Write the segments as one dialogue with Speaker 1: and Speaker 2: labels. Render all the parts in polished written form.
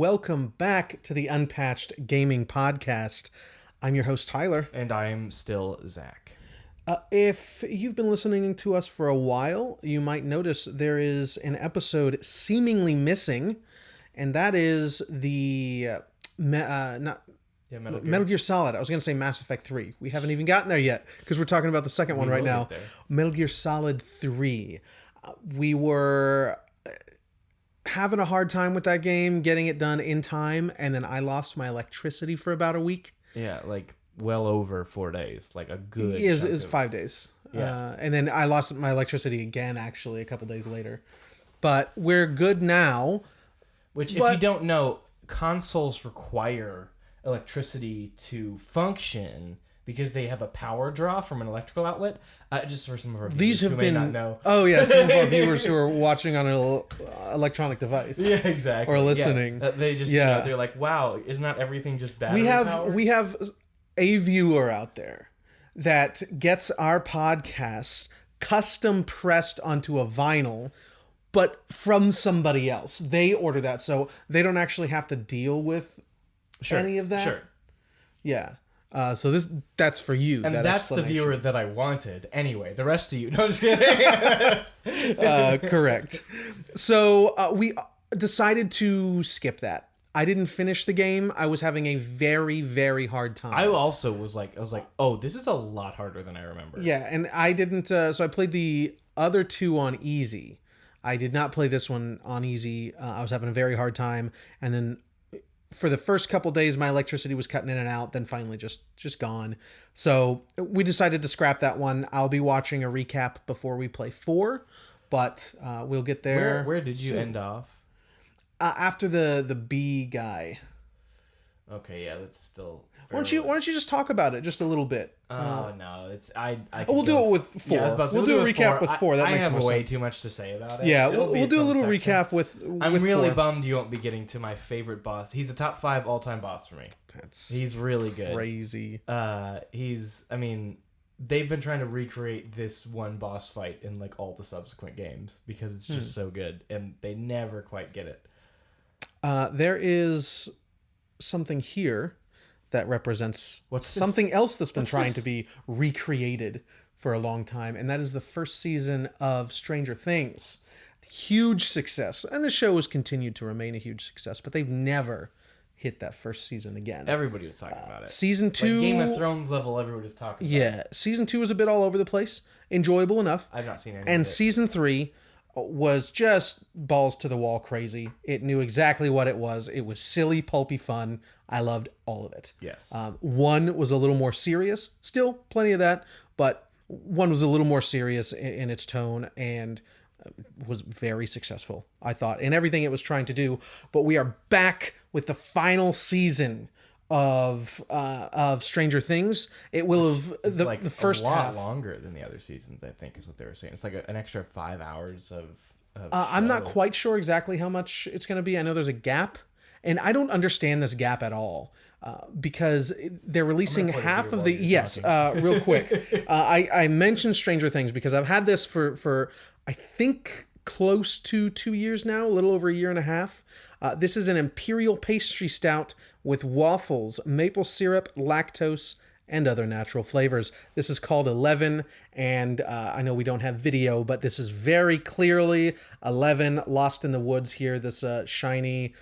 Speaker 1: welcome back to the Unpatched Gaming Podcast. I'm your host, Tyler.
Speaker 2: And I'm still Zach.
Speaker 1: If you've been listening to us for a while, you might notice there is an episode seemingly missing, and that is the Metal Gear Solid. I was going to say Mass Effect 3. We haven't even gotten there yet because we're talking about the second one right now. Metal Gear Solid 3. We were having a hard time with that game, getting it done in time, and then I lost my electricity for about a week.
Speaker 2: Yeah, like well over 4 days, like a good.
Speaker 1: It was 5 days.
Speaker 2: Yeah,
Speaker 1: and then I lost my electricity again, actually, a couple days later. But we're good now.
Speaker 2: Which, if you don't know, consoles require electricity to function because they have a power draw from an electrical outlet. Just for some of our viewers who may not know.
Speaker 1: Oh yeah, some of our viewers who are watching on an electronic device.
Speaker 2: Yeah, exactly.
Speaker 1: Or listening.
Speaker 2: Yeah. They just they're like, wow, isn't that everything just battery powered?
Speaker 1: We have a viewer out there that gets our podcasts custom pressed onto a vinyl, but from somebody else. They order that, so they don't actually have to deal with any of that.
Speaker 2: Sure.
Speaker 1: Yeah. So that's for you.
Speaker 2: And that's the viewer that I wanted. Anyway, the rest of you. No, just kidding.
Speaker 1: Correct. So we decided to skip that. I didn't finish the game. I was having a very, very hard time.
Speaker 2: I also was like, oh, this is a lot harder than I remember.
Speaker 1: Yeah, and I didn't. So I played the other two on easy. I did not play this one on easy. I was having a very hard time, and then for the first couple days, my electricity was cutting in and out, then finally just gone. So we decided to scrap that one. I'll be watching a recap before we play 4, but we'll get there.
Speaker 2: Where did you end off?
Speaker 1: After the B guy.
Speaker 2: Okay, yeah, that's still...
Speaker 1: Why don't you just talk about it just a little bit?
Speaker 2: No, it's...
Speaker 1: We'll do it with 4.
Speaker 2: Yeah,
Speaker 1: we'll do a recap with 4. That makes more sense.
Speaker 2: I have way too much to say about it.
Speaker 1: Yeah, we'll do a little recap with
Speaker 2: I'm really
Speaker 1: 4.
Speaker 2: bummed you won't be getting to my favorite boss. He's a top 5 all-time boss for me. He's really good.
Speaker 1: Crazy.
Speaker 2: They've been trying to recreate this one boss fight in like all the subsequent games because it's just so good, and they never quite get it.
Speaker 1: There is something here that represents something else that's been trying to be recreated for a long time, and that is the first season of Stranger Things. Huge success, and the show has continued to remain a huge success, but they've never hit that first season again.
Speaker 2: Everybody was talking about it.
Speaker 1: Season 2...
Speaker 2: Like Game of Thrones level, everybody was talking about it.
Speaker 1: Yeah, Season 2 was a bit all over the place. Enjoyable enough.
Speaker 2: I've not seen any
Speaker 1: And
Speaker 2: of it.
Speaker 1: Season 3 was just balls to the wall crazy. It knew exactly what it was. It was silly, pulpy fun. I loved all of it.
Speaker 2: Yes.
Speaker 1: 1 was a little more serious. Still plenty of that, but 1 was a little more serious in its tone and was very successful, I thought, in everything it was trying to do. But we are back with the final season of Stranger Things. It will have the first half
Speaker 2: a lot longer than the other seasons, I think, is what they were saying. It's like an extra 5 hours of
Speaker 1: I'm not quite sure exactly how much it's going to be. I know there's a gap, and I don't understand this gap at all. Because they're releasing half of the... Yes, real quick. I mentioned Stranger Things because I've had this for I think close to 2 years now, a little over a year and a half. This is an imperial pastry stout with waffles, maple syrup, lactose, and other natural flavors. This is called 11, and I know we don't have video, but this is very clearly 11 lost in the woods here, this shiny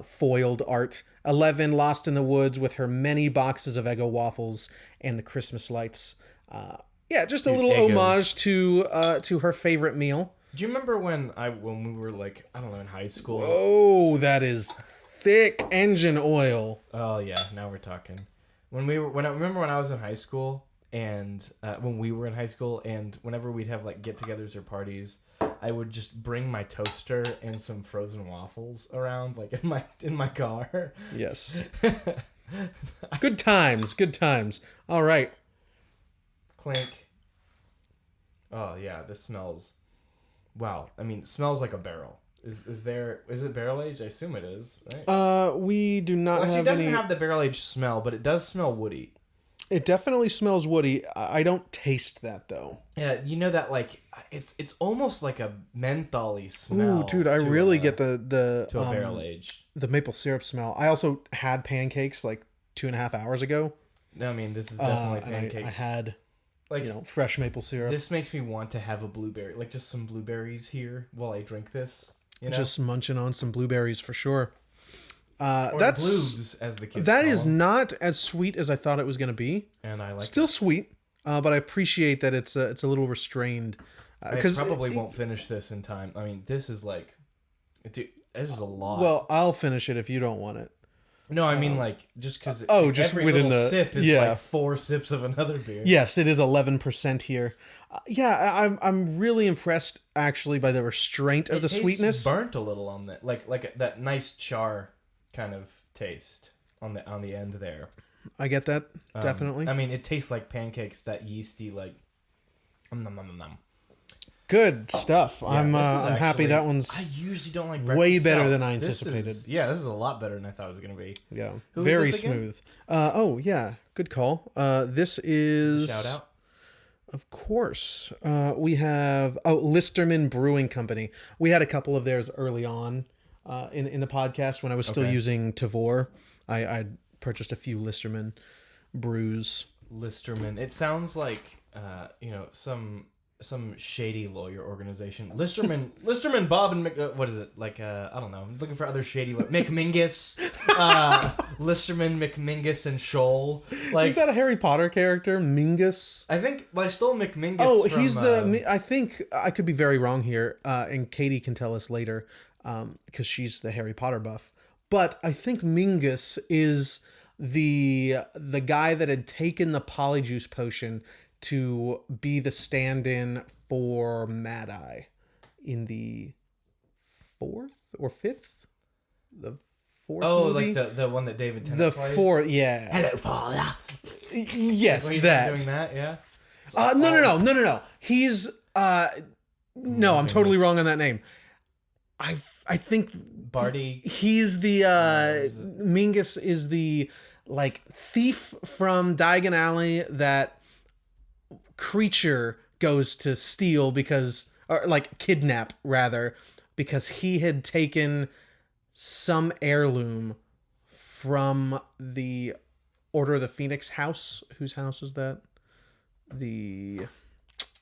Speaker 1: foiled art. 11 lost in the woods with her many boxes of Eggo waffles and the Christmas lights. Just a little homage to her favorite meal.
Speaker 2: Do you remember when we were like, I don't know, in high school?
Speaker 1: Oh, that is thick engine oil.
Speaker 2: Oh yeah, now we're talking. I remember when I was in high school, and when we were in high school, and whenever we'd have like get-togethers or parties, I would just bring my toaster and some frozen waffles around, like in my car.
Speaker 1: Yes. Good times. All right.
Speaker 2: Clink. Oh yeah, this smells. Wow. I mean, it smells like a barrel. Is it barrel aged? I assume it is, right?
Speaker 1: We do not have
Speaker 2: it doesn't
Speaker 1: any...
Speaker 2: have the barrel aged smell, but it does smell woody.
Speaker 1: It definitely smells woody. I don't taste that though.
Speaker 2: Yeah, you know that like it's almost like a mentholy smell.
Speaker 1: Ooh, dude, I really get the
Speaker 2: to a barrel aged.
Speaker 1: the maple syrup smell. I also had pancakes like 2.5 hours ago.
Speaker 2: No, I mean this is definitely pancakes.
Speaker 1: I had
Speaker 2: like
Speaker 1: fresh maple syrup.
Speaker 2: This makes me want to have a blueberry, like just some blueberries here while I drink this. You know?
Speaker 1: Just munching on some blueberries for sure.
Speaker 2: Or
Speaker 1: That's
Speaker 2: blues, as the kids
Speaker 1: that
Speaker 2: call
Speaker 1: is
Speaker 2: them.
Speaker 1: not as sweet as I thought it was going to be.
Speaker 2: And I like
Speaker 1: still sweet, but I appreciate that it's a little restrained.
Speaker 2: I probably won't finish this in time. I mean, this is like, dude, this is a lot.
Speaker 1: Well, I'll finish it if you don't want it.
Speaker 2: No, I mean like just because
Speaker 1: just
Speaker 2: every
Speaker 1: within
Speaker 2: little
Speaker 1: the
Speaker 2: sip is like 4 sips of another beer.
Speaker 1: Yes, it is 11% here. I'm really impressed actually by the restraint of the sweetness.
Speaker 2: Burnt a little on that, like that nice char kind of taste on the end there.
Speaker 1: I get that definitely.
Speaker 2: I mean, it tastes like pancakes, that yeasty like. Nom, nom, nom, nom.
Speaker 1: Good stuff.
Speaker 2: Yeah,
Speaker 1: I'm happy that one's
Speaker 2: I usually don't like
Speaker 1: way better
Speaker 2: stouts.
Speaker 1: than I anticipated.
Speaker 2: This is a lot better than I thought it was gonna be.
Speaker 1: Yeah,
Speaker 2: Who is
Speaker 1: very
Speaker 2: this again?
Speaker 1: smooth. Oh yeah, good call. This is
Speaker 2: Shout out.
Speaker 1: Of course. We have Listerman Brewing Company. We had a couple of theirs early on in the podcast when I was still using Tavor. I purchased a few Listerman brews.
Speaker 2: Listerman. It sounds like some shady lawyer organization. Listerman Bob and what is it? Like I don't know. I'm looking for other shady McMingus. Listerman, McMingus, and Scholl. Like,
Speaker 1: Is that a Harry Potter character, Mingus?
Speaker 2: I think I stole McMingus.
Speaker 1: Oh,
Speaker 2: from,
Speaker 1: he's the. I think I could be very wrong here, and Katie can tell us later, because she's the Harry Potter buff. But I think Mingus is the guy that had taken the Polyjuice potion to be the stand-in for Mad Eye in the 4th or 5th, the 4th.
Speaker 2: Oh,
Speaker 1: movie?
Speaker 2: like the one that David Tennant
Speaker 1: The
Speaker 2: plays?
Speaker 1: 4th, yeah.
Speaker 2: Hello, Father.
Speaker 1: Yes,
Speaker 2: When he's
Speaker 1: that.
Speaker 2: doing that, yeah.
Speaker 1: No. He's no, I'm totally wrong on that name. I think
Speaker 2: Barty.
Speaker 1: he's the Mingus is the like thief from Diagon Alley that Creature goes to steal or like kidnap rather, because he had taken some heirloom from the Order of the Phoenix house. Whose house is that? Anyway,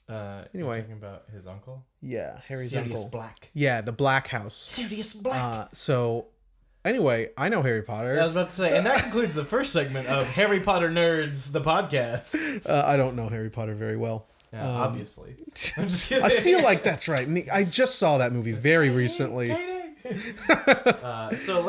Speaker 2: You're talking about his uncle.
Speaker 1: Yeah, Harry's
Speaker 2: Sirius
Speaker 1: uncle.
Speaker 2: Black.
Speaker 1: Yeah, the Black House.
Speaker 2: Sirius Black.
Speaker 1: So anyway, I know Harry Potter.
Speaker 2: I was about to say, and that concludes the first segment of Harry Potter Nerds, the podcast.
Speaker 1: I don't know Harry Potter very well.
Speaker 2: Yeah, obviously. I'm just kidding.
Speaker 1: I feel like that's right. I just saw that movie very recently.
Speaker 2: So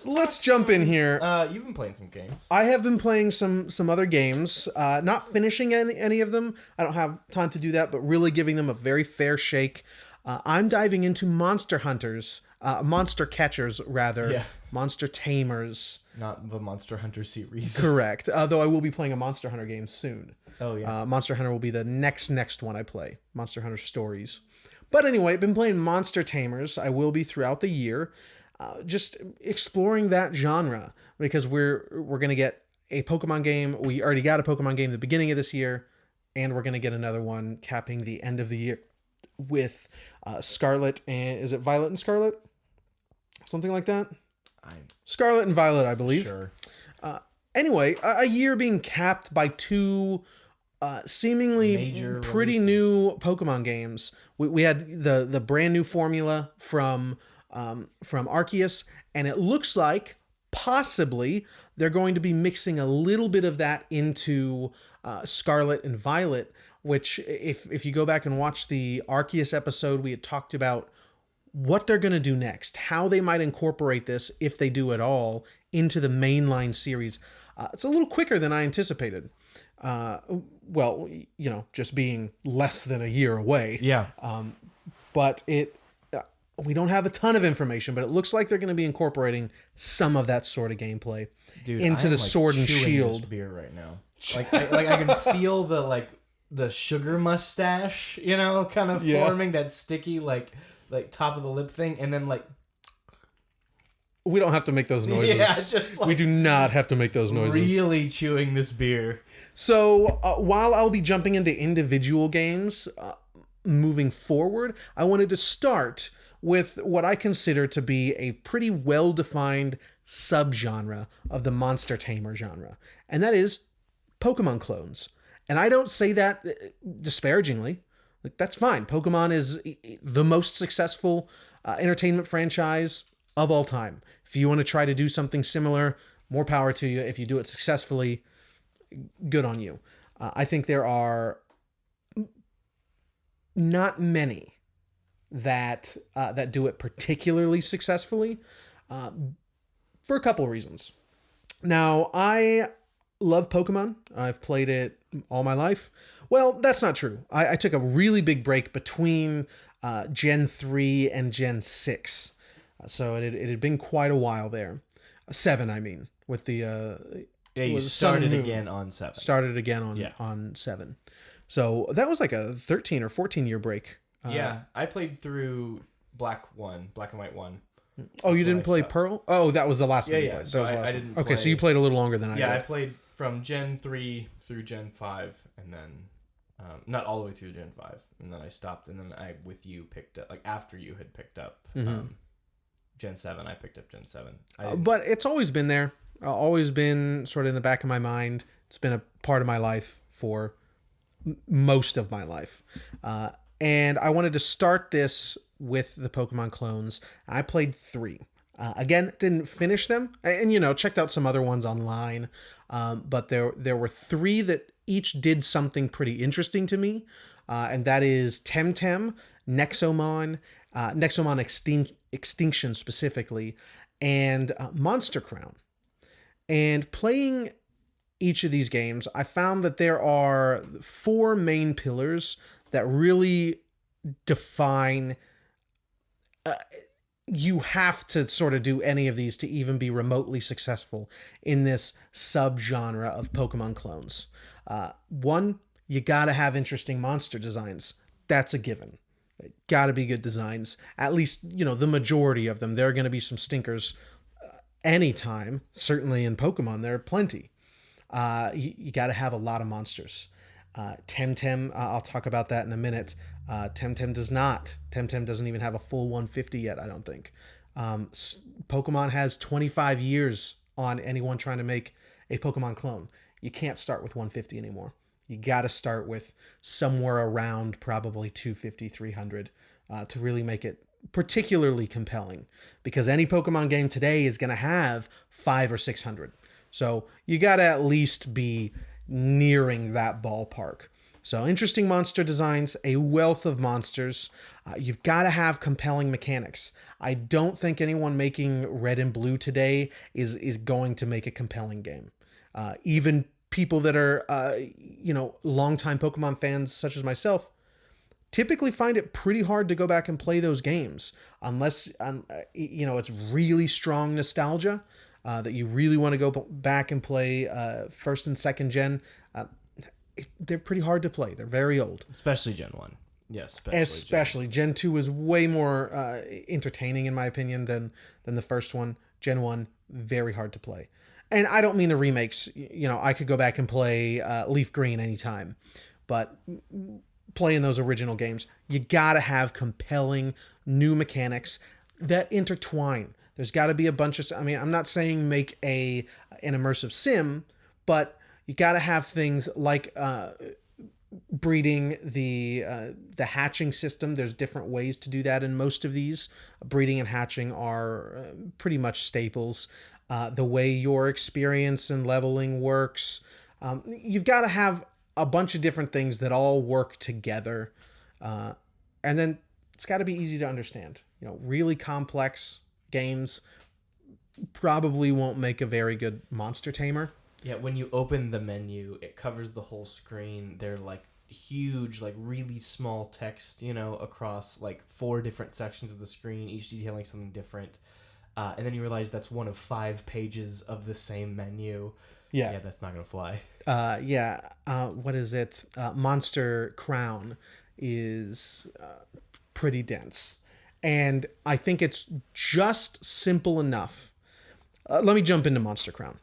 Speaker 1: Let's jump in here.
Speaker 2: You've been playing some games.
Speaker 1: I have been playing some other games, not finishing any of them. I don't have time to do that, but really giving them a very fair shake. I'm diving into Monster Hunters, Monster Catchers rather,
Speaker 2: Yeah.
Speaker 1: Monster Tamers.
Speaker 2: Not the Monster Hunter series.
Speaker 1: Correct. Though I will be playing a Monster Hunter game soon.
Speaker 2: Oh yeah.
Speaker 1: Monster Hunter will be the next one I play. Monster Hunter Stories. But anyway, I've been playing Monster Tamers. I will be throughout the year, just exploring that genre, because we're gonna get a Pokemon game. We already got a Pokemon game at the beginning of this year, and we're gonna get another one capping the end of the year with Scarlet and is it Violet and Scarlet? Something like that. Scarlet and Violet, I believe.
Speaker 2: Sure.
Speaker 1: Anyway, a year being capped by two seemingly
Speaker 2: Major
Speaker 1: pretty
Speaker 2: releases.
Speaker 1: new Pokemon games. We had the brand new formula from Arceus, and it looks like possibly they're going to be mixing a little bit of that into Scarlet and Violet, which if you go back and watch the Arceus episode, we had talked about what they're going to do next, how they might incorporate this, if they do at all, into the mainline series. It's a little quicker than I anticipated. Well, just being less than a year away.
Speaker 2: Yeah.
Speaker 1: But we don't have a ton of information, but it looks like they're going to be incorporating some of that sort of gameplay into the Sword and Shield.
Speaker 2: This beer right now. I can feel the sugar mustache, kind of forming that sticky like top of the lip thing, and then
Speaker 1: We don't have to make those noises.
Speaker 2: Yeah, just like
Speaker 1: we do not have to make those noises.
Speaker 2: Really chewing this beer.
Speaker 1: So while I'll be jumping into individual games, moving forward, I wanted to start with what I consider to be a pretty well-defined subgenre of the monster tamer genre, and that is Pokemon clones. And I don't say that disparagingly. Like, that's fine. Pokemon is the most successful entertainment franchise of all time. If you want to try to do something similar, more power to you. If you do it successfully, good on you. I think there are not many that do it particularly successfully for a couple reasons. Now, I love Pokemon. I've played it all my life. Well, that's not true. I took a really big break between Gen 3 and Gen 6. So it had been quite a while there. 7, I mean, with the...
Speaker 2: yeah, you started again on 7.
Speaker 1: Started again on 7. So that was like a 13 or 14-year break.
Speaker 2: Yeah, I played through Black and White 1.
Speaker 1: Oh, you didn't play Pearl? Oh, that was the last one you
Speaker 2: Yeah,
Speaker 1: played.
Speaker 2: so
Speaker 1: that was the last
Speaker 2: I
Speaker 1: one.
Speaker 2: didn't
Speaker 1: Okay, so you played a little longer than I did.
Speaker 2: Yeah, I played from Gen 3 through Gen 5, and then... not all the way through Gen 5, and then I stopped, and then I, with you, picked up... Like, after you had picked up Gen 7, I picked up Gen 7.
Speaker 1: But it's always been there. Always been sort of in the back of my mind. It's been a part of my life for most of my life. And I wanted to start this with the Pokemon clones. I played 3. Again, didn't finish them. And, checked out some other ones online. But there were 3 that each did something pretty interesting to me. And that is Temtem, Nexomon, Nexomon Extinction specifically, and Monster Crown. And playing each of these games, I found that there are 4 main pillars that really define... you have to sort of do any of these to even be remotely successful in this subgenre of Pokemon clones. 1, you gotta have interesting monster designs. That's a given. Gotta be good designs. At least, the majority of them. There are going to be some stinkers anytime. Certainly in Pokemon, there are plenty. You gotta have a lot of monsters. Temtem, I'll talk about that in a minute. Temtem does not. Temtem doesn't even have a full 150 yet, I don't think. Pokemon has 25 years on anyone trying to make a Pokemon clone. You can't start with 150 anymore. You got to start with somewhere around probably 250, 300 to really make it particularly compelling. Because any Pokemon game today is going to have 500 or 600. So you got to at least be nearing that ballpark. So interesting monster designs, a wealth of monsters. You've got to have compelling mechanics. I don't think anyone making Red and Blue today is going to make a compelling game. Even people that are, longtime Pokemon fans such as myself, typically find it pretty hard to go back and play those games unless, it's really strong nostalgia that you really want to go back and play first and second gen. They're pretty hard to play. They're very old.
Speaker 2: Especially Gen 1. Yes,
Speaker 1: especially. Gen 2 is way more entertaining, in my opinion, than the first one. Gen 1, very hard to play. And I don't mean the remakes. I could go back and play Leaf Green anytime. But playing those original games, you gotta have compelling new mechanics that intertwine. There's got to be a bunch of... I'm not saying make an immersive sim, but you got to have things like breeding, the hatching system. There's different ways to do that in most of these. Breeding and hatching are pretty much staples. The way your experience and leveling works. You've got to have a bunch of different things that all work together. And then it's got to be easy to understand. Really complex games probably won't make a very good monster tamer.
Speaker 2: Yeah, when you open the menu, it covers the whole screen. They're like huge, like really small text, across like 4 different sections of the screen, each detailing something different. And then you realize that's one of 5 pages of the same menu. Yeah, that's not going to fly.
Speaker 1: What is it? Monster Crown is pretty dense. And I think it's just simple enough let me jump into Monster Crown.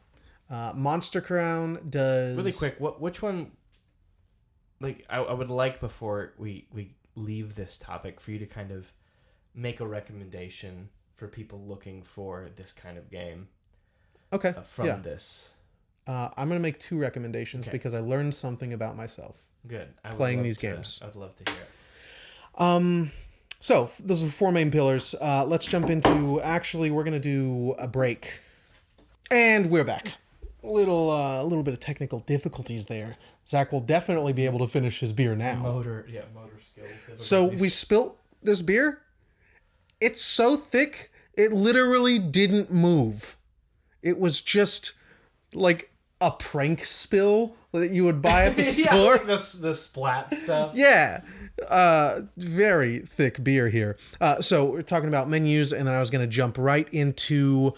Speaker 1: Monster Crown does...
Speaker 2: Really quick, which one... Like, I would like, before we leave this topic, for you to kind of make a recommendation for people looking for this kind of game.
Speaker 1: Okay.
Speaker 2: From this.
Speaker 1: I'm going to make 2 recommendations because I learned something about myself.
Speaker 2: Good.
Speaker 1: Playing these games.
Speaker 2: I'd love to hear it.
Speaker 1: So those are the 4 main pillars. Let's jump into... Actually, we're going to do a break. And we're back. A little bit of technical difficulties there. Zach will definitely be able to finish his beer now.
Speaker 2: Motor skills.
Speaker 1: So we spilt this beer. It's so thick, it literally didn't move. It was just like a prank spill that you would buy at the store.
Speaker 2: Like the splat stuff.
Speaker 1: Yeah. Very thick beer here. So we're talking about menus, and then I was going to jump right into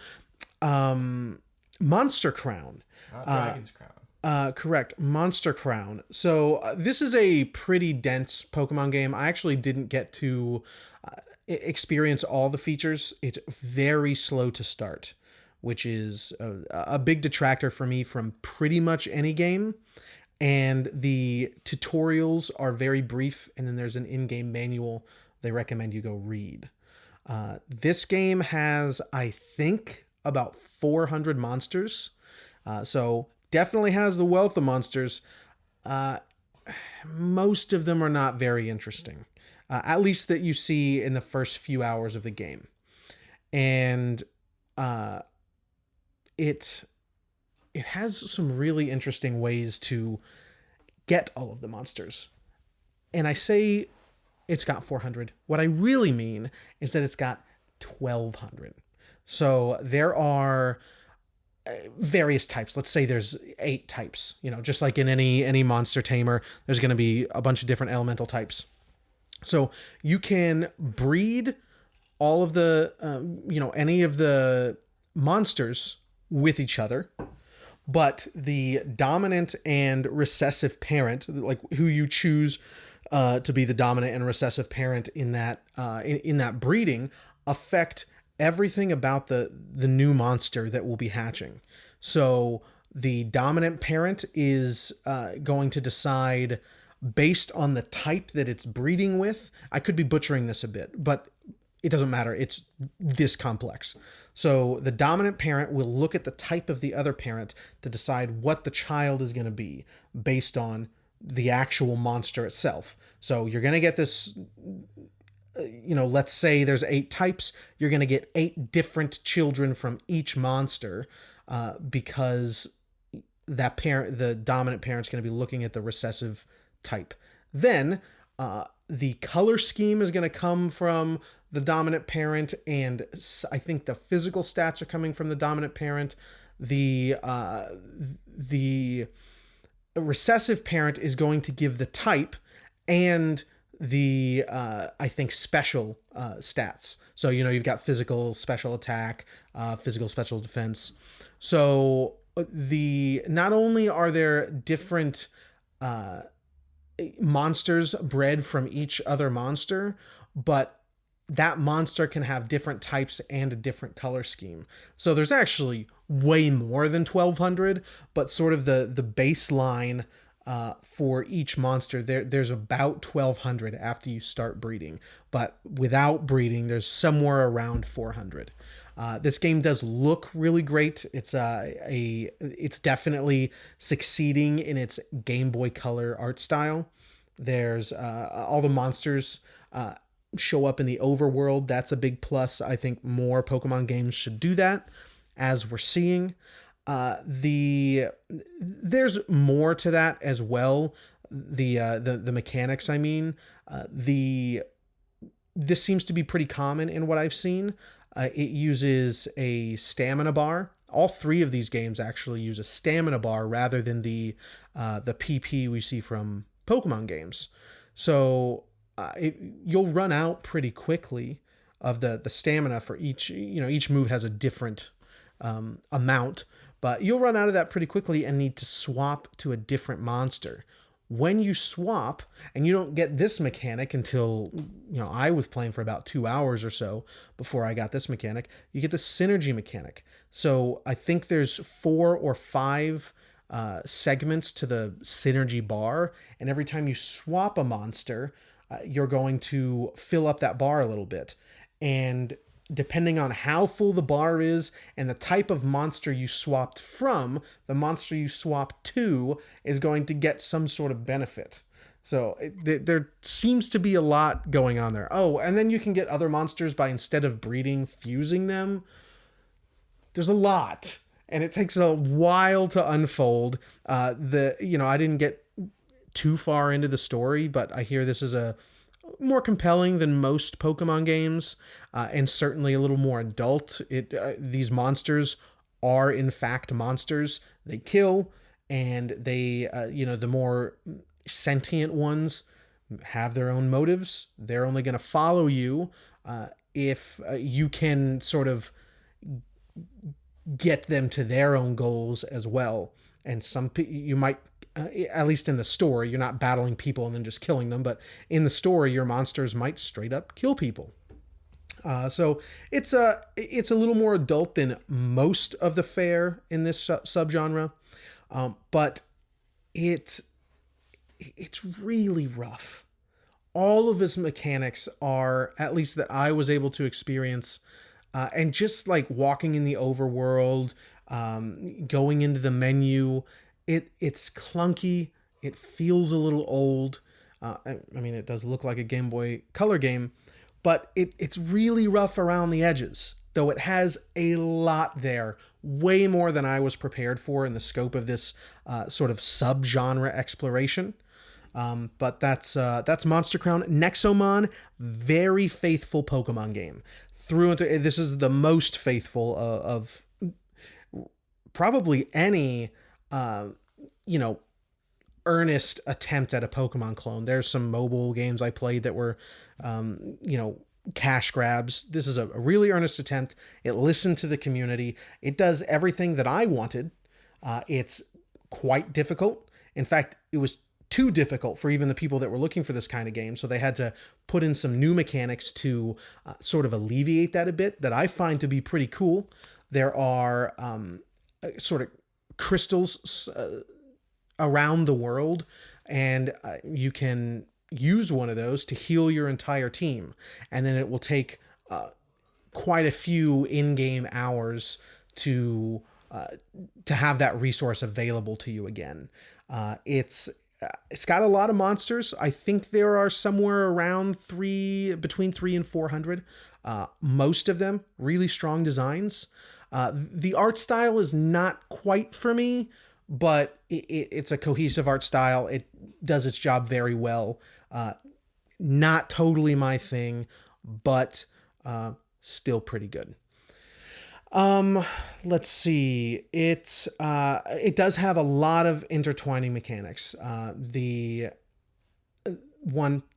Speaker 1: Monster Crown.
Speaker 2: Dragon's Crown.
Speaker 1: Correct. Monster Crown. So this is a pretty dense Pokemon game. I actually didn't get to experience all the features. It's very slow to start, which is a big detractor for me from pretty much any game. And the tutorials are very brief, and then there's an in-game manual they recommend you go read. This game has, I think, about 400 monsters. So definitely has the wealth of monsters. Most of them are not very interesting, at least that you see in the first few hours of the game. And it has some really interesting ways to get all of the monsters. And I say it's got 400. What I really mean is that it's got 1,200. So there are various types. Let's say there's 8 types. You know, just like in any monster tamer, there's going to be a bunch of different elemental types. So you can breed all of the, any of the monsters with each other, but the dominant and recessive parent, like who you choose to be the dominant and recessive parent in that breeding, affect everything about the new monster that will be hatching. So the dominant parent is going to decide based on the type that it's breeding with. I could be butchering this a bit, but it doesn't matter. It's this complex. So the dominant parent will look at the type of the other parent to decide what the child is going to be based on the actual monster itself. So you're going to get this, let's say there's 8 types. You're going to get 8 different children from each monster because that parent, the dominant parent's going to be looking at the recessive type. Then the color scheme is going to come from the dominant parent, and I think the physical stats are coming from the dominant parent. The recessive parent is going to give the type and the I think special stats. So you've got physical special attack, physical special defense. So not only are there different monsters bred from each other monster, but that monster can have different types and a different color scheme. So there's actually way more than 1,200, but sort of the baseline for each monster, there's about 1,200 after you start breeding. But without breeding, there's somewhere around 400. This game does look really great. It's definitely succeeding in its Game Boy Color art style. There's all the monsters show up in the overworld. That's a big plus. I think more Pokemon games should do that, as we're seeing. There's more to that as well. The mechanics, I mean, this seems to be pretty common in what I've seen. It uses a stamina bar. All 3 of these games actually use a stamina bar rather than the PP we see from Pokemon games. So you'll run out pretty quickly of the stamina for each. Each move has a different amount, but you'll run out of that pretty quickly and need to swap to a different monster. when you swap, and you don't get this mechanic until, I was playing for about 2 hours or so before I got this mechanic, you get the synergy mechanic. So I think there's 4 or 5 segments to the synergy bar, and every time you swap a monster, you're going to fill up that bar a little bit. And depending on how full the bar is and the type of monster you swapped from, the monster you swap to is going to get some sort of benefit. So there seems to be a lot going on there. Oh, and then you can get other monsters by, instead of breeding, fusing them. There's a lot, and it takes a while to unfold. I didn't get too far into the story, but I hear this is a more compelling than most Pokemon games, and certainly a little more adult. These monsters are in fact monsters. They kill, and they, the more sentient ones have their own motives. They're only going to follow you if you can sort of get them to their own goals as well. And you might, at least in the story, you're not battling people and then just killing them, but in the story, your monsters might straight up kill people. So it's a little more adult than most of the fare in this subgenre, but it's really rough. All of its mechanics are, at least that I was able to experience, and just like walking in the overworld, going into the menu, it's clunky. It feels a little old. I mean, it does look like a Game Boy Color game, but it's really rough around the edges, though it has a lot there, way more than I was prepared for in the scope of this sort of subgenre exploration. But that's Monster Crown. Nexomon, very faithful Pokemon game. Through and through. This is the most faithful of probably any earnest attempt at a Pokemon clone. There's some mobile games I played that were cash grabs. This is a really earnest attempt. It listened to the community. It does everything that I wanted. It's quite difficult. In fact, it was too difficult for even the people that were looking for this kind of game, so they had to put in some new mechanics to sort of alleviate that a bit, that I find to be pretty cool. There are sort of crystals around the world, and you can use one of those to heal your entire team, and then it will take quite a few in-game hours to have that resource available to you again. It's got a lot of monsters. I think there are somewhere around between 300 and 400. Most of them really strong designs. The art style is not quite for me, but it's a cohesive art style. It does its job very well. Not totally my thing, but still pretty good. Let's see. It does have a lot of intertwining mechanics. The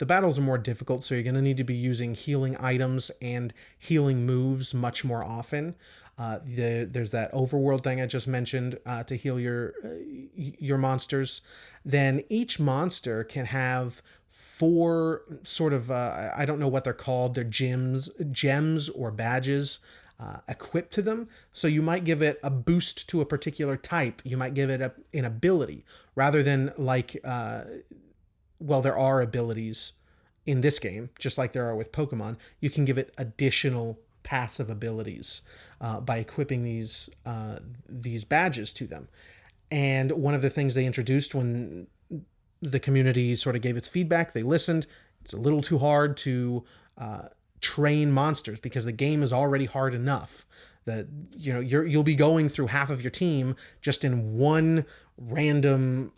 Speaker 1: battles are more difficult, so you're going to need to be using healing items and healing moves much more often. There's that overworld thing I just mentioned to heal your monsters. Then each monster can have 4 sort of I don't know what they're called. They're gems or badges equipped to them. So you might give it a boost to a particular type. You might give it an ability rather than like there are abilities in this game, just like there are with Pokemon. You can give it additional passive abilities by equipping these badges to them. And one of the things they introduced when the community sort of gave its feedback, they listened. It's a little too hard to train monsters because the game is already hard enough. That you'll be going through half of your team just in one random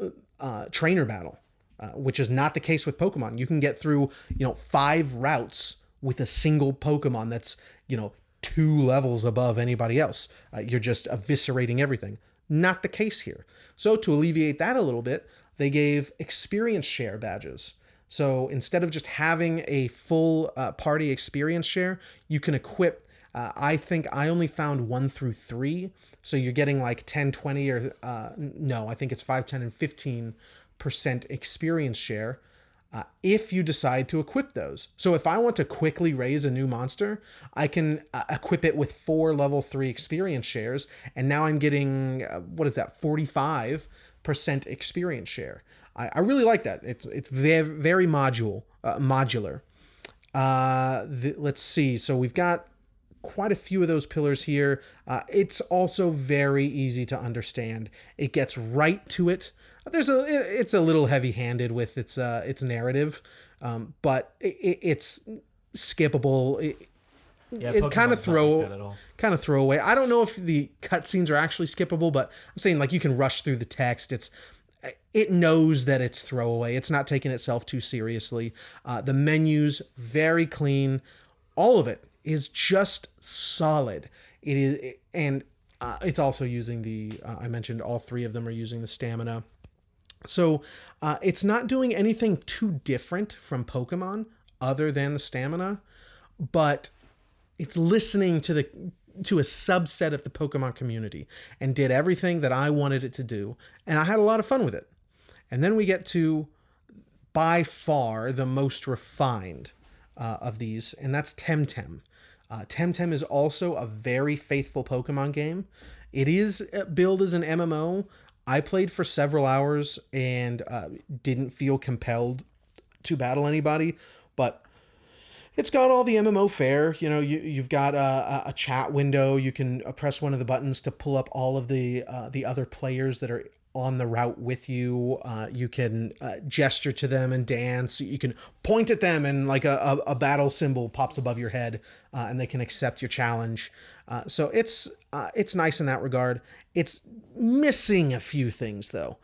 Speaker 1: trainer battle, which is not the case with Pokemon. You can get through 5 routes with a single Pokemon that's 2 levels above anybody else. You're just eviscerating everything. Not the case here. So to alleviate that a little bit, they gave experience share badges. So instead of just having a full party experience share, you can equip, I think I only found 1 through 3. So you're getting like 10, 20, or no, I think it's 5, 10, and 15 percent experience share if you decide to equip those. So if I want to quickly raise a new monster, I can equip it with 4 level 3 experience shares, and now I'm getting 45% experience share. I really like that. It's very modular. Let's see. So we've got quite a few of those pillars here. It's also very easy to understand. It gets right to it. It's a little heavy-handed with its narrative, but it's skippable. It kind of throw away. I don't know if the cutscenes are actually skippable, but I'm saying like you can rush through the text. It knows that it's throwaway. It's not taking itself too seriously. The menus very clean. All of it is just solid. It is, and it's also using the. I mentioned all 3 of them are using the stamina. So it's not doing anything too different from Pokemon other than the stamina, but it's listening to a subset of the Pokemon community and did everything that I wanted it to do. And I had a lot of fun with it. And then we get to by far the most refined of these, and that's Temtem. Temtem is also a very faithful Pokemon game. It is billed as an MMO. I played for several hours and didn't feel compelled to battle anybody, but it's got all the MMO fare. You know, you've got a chat window. You can press one of the buttons to pull up all of the other players that are on the route with you. You can gesture to them and dance. You can point at them and like a battle symbol pops above your head, and they can accept your challenge. So it's nice in that regard. It's missing a few things though.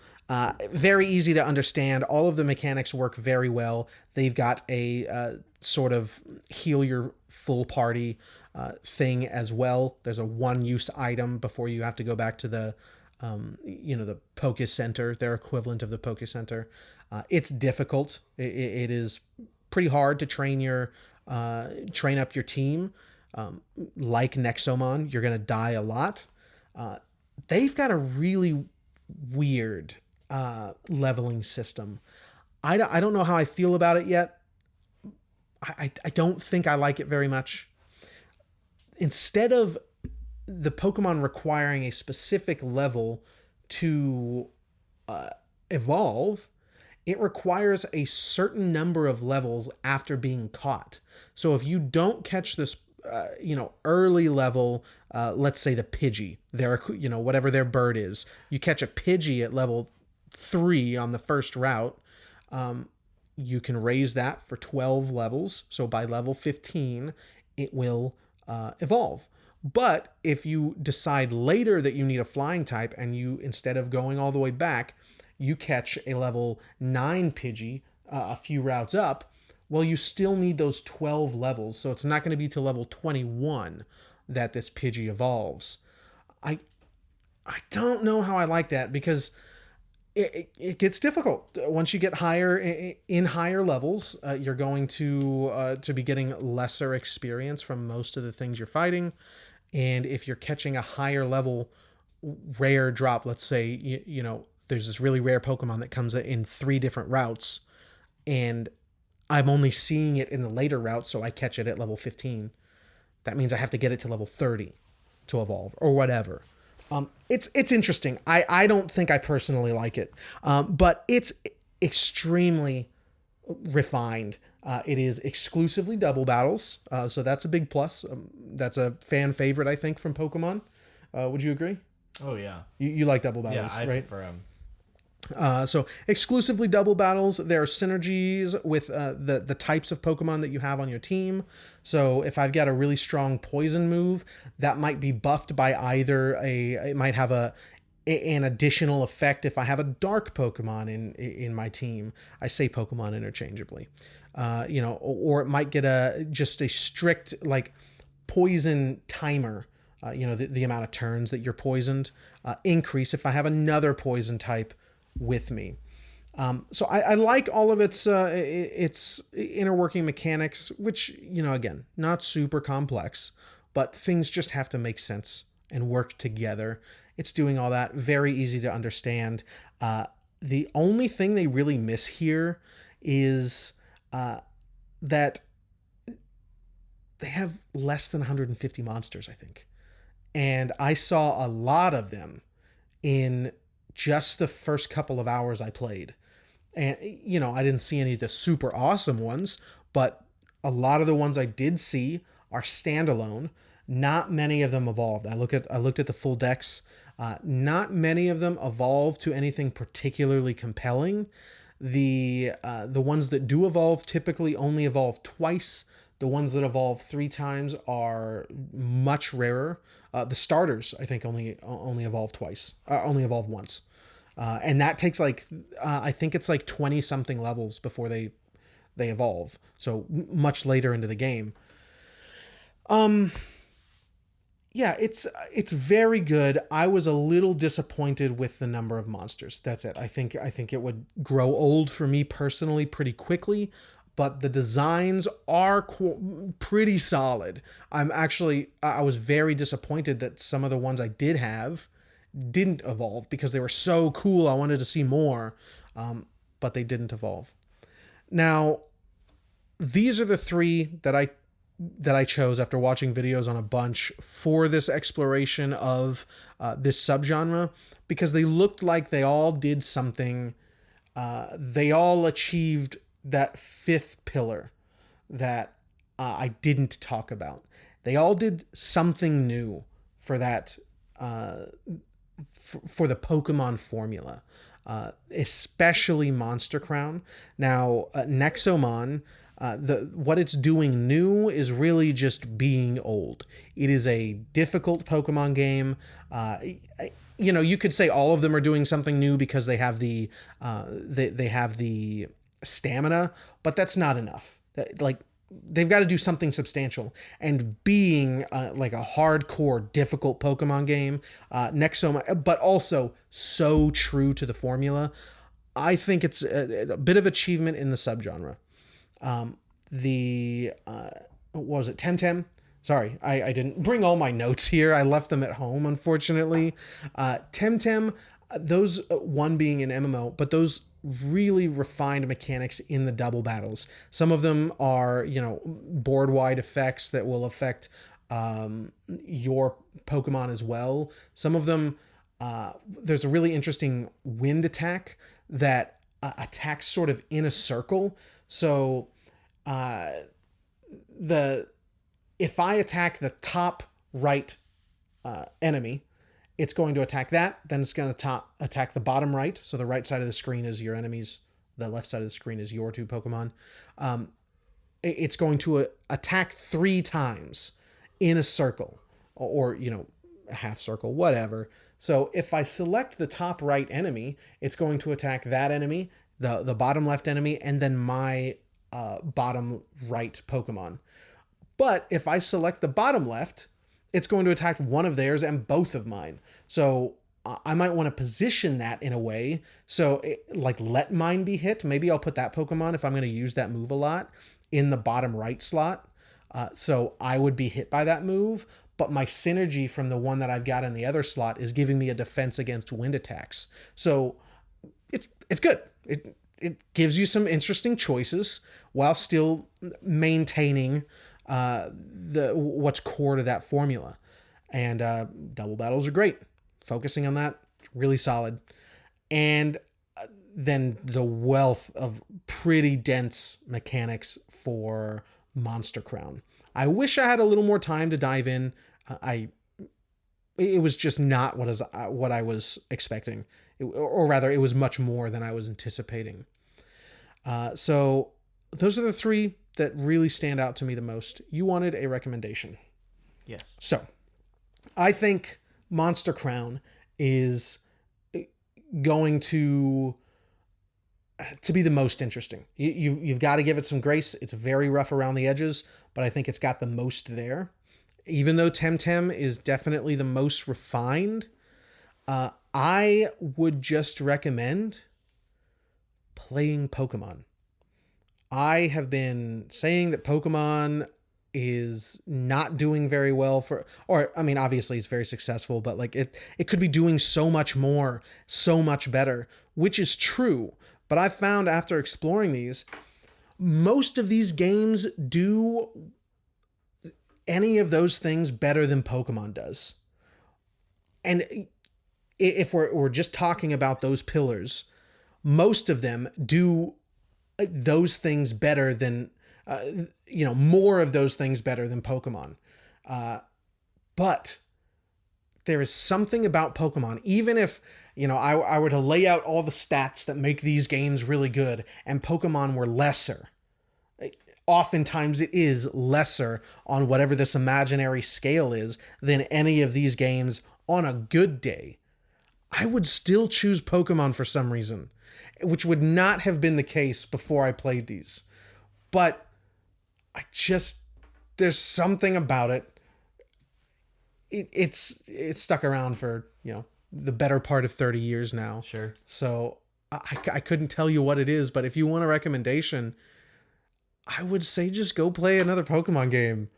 Speaker 1: Very easy to understand. All of the mechanics work very well. They've got a sort of heal your full party thing as well. There's a one-use item before you have to go back to the Poke Center, their equivalent of the Poke Center. It's difficult. It is pretty hard to train up your team. Like Nexomon, you're going to die a lot. They've got a really weird leveling system. I don't know how I feel about it yet. I don't think I like it very much. Instead of the Pokemon requiring a specific level to evolve, it requires a certain number of levels after being caught. So if you don't catch this early level, let's say the Pidgey, whatever their bird is, you catch a Pidgey at level 3 on the first route, you can raise that for 12 levels. So by level 15, it will evolve. But if you decide later that you need a flying type and you, instead of going all the way back, you catch a level 9 Pidgey a few routes up, well, you still need those 12 levels. So it's not going to be till level 21 that this Pidgey evolves. I don't know how I like that, because it gets difficult. Once you get higher in higher levels, you're going to be getting lesser experience from most of the things you're fighting. And if you're catching a higher level rare drop, let's say, there's this really rare Pokemon that comes in 3 different routes, and I'm only seeing it in the later route, so I catch it at level 15. That means I have to get it to level 30 to evolve, or whatever. It's interesting. I don't think I personally like it, but it's extremely refined. It is exclusively double battles, so that's a big plus. That's a fan favorite, I think, from Pokemon. Would you agree?
Speaker 2: Oh yeah.
Speaker 1: You like double battles,
Speaker 2: yeah, I
Speaker 1: right?
Speaker 2: prefer them.
Speaker 1: So exclusively double battles. There are synergies with the types of Pokemon that you have on your team. So if I've got a really strong poison move, that might be buffed by it might have an additional effect if I have a dark Pokemon in my team. I say Pokemon interchangeably. Or it might get just a strict like poison timer. The amount of turns that you're poisoned increase if I have another poison type with me. So I like all of its inner working mechanics, which, again, not super complex, but things just have to make sense and work together. It's doing all that. Very easy to understand. The only thing they really miss here is that they have less than 150 monsters, I think. And I saw a lot of them in just the first couple of hours I played. And, I didn't see any of the super awesome ones, but a lot of the ones I did see are standalone. Not many of them evolved. I looked at the full decks. Not many of them evolved to anything particularly compelling. The ones that do evolve typically only evolve twice. The ones that evolve 3 times are much rarer. The starters, I think, only evolve twice. Only evolve once. And that takes I think it's 20 something levels before they evolve. So much later into the game. Yeah, it's very good. I was a little disappointed with the number of monsters. That's it. I think it would grow old for me personally pretty quickly, but the designs are pretty solid. I was very disappointed that some of the ones I did have didn't evolve because they were so cool. I wanted to see more, but they didn't evolve. Now, these are the 3 that I chose after watching videos on a bunch for this exploration of this subgenre, because they looked like they all did something. They all achieved that 5th pillar that I didn't talk about. They all did something new for that, for the Pokemon formula, especially Monster Crown. Now, Nexomon, what it's doing new is really just being old. It is a difficult Pokemon game. You could say all of them are doing something new because they have the they have the stamina, but that's not enough. They've got to do something substantial. And being a hardcore difficult Pokemon game, Nexomon, but also so true to the formula, I think it's a bit of achievement in the subgenre. What was it? Temtem? Sorry, I didn't bring all my notes here. I left them at home, unfortunately. Temtem, those, one being an MMO, but those really refined mechanics in the double battles. Some of them are, board-wide effects that will affect your Pokemon as well. Some of them, there's a really interesting wind attack that attacks sort of in a circle. So if I attack the top right enemy, it's going to attack that. Then it's going to attack the bottom right. So the right side of the screen is your enemies. The left side of the screen is your 2 Pokemon. It's going to attack 3 times in a circle, or a half circle, whatever. So if I select the top right enemy, it's going to attack that enemy, the bottom left enemy, and then my bottom right Pokemon. But if I select the bottom left, it's going to attack one of theirs and both of mine. So I might want to position that in a way. So let mine be hit. Maybe I'll put that Pokemon, if I'm going to use that move a lot, in the bottom right slot. So I would be hit by that move, but my synergy from the one that I've got in the other slot is giving me a defense against wind attacks. So it's good. It gives you some interesting choices while still maintaining what's core to that formula. And double battles are great. Focusing on that, really solid. And then the wealth of pretty dense mechanics for Monster Crown. I wish I had a little more time to dive in. It was just not what I was expecting. Or rather, it was much more than I was anticipating. So those are the 3 that really stand out to me the most. You wanted a recommendation.
Speaker 2: Yes.
Speaker 1: So I think Monster Crown is going to be the most interesting. You've got to give it some grace. It's very rough around the edges, but I think it's got the most there. Even though Temtem is definitely the most refined, I would just recommend playing Pokemon. I have been saying that Pokemon is not doing very well or I mean, obviously it's very successful, but like it could be doing so much more, so much better, which is true. But I found after exploring these, most of these games do any of those things better than Pokemon does. And if we're just talking about those pillars, most of them do those things better than, more of those things better than Pokemon. But there is something about Pokemon, even if, I were to lay out all the stats that make these games really good and Pokemon were lesser. Oftentimes it is lesser on whatever this imaginary scale is than any of these games on a good day. I would still choose Pokemon for some reason, which would not have been the case before I played these. But there's something about it. It's stuck around for, the better part of 30 years now.
Speaker 2: Sure.
Speaker 1: So I couldn't tell you what it is, but if you want a recommendation, I would say just go play another Pokemon game,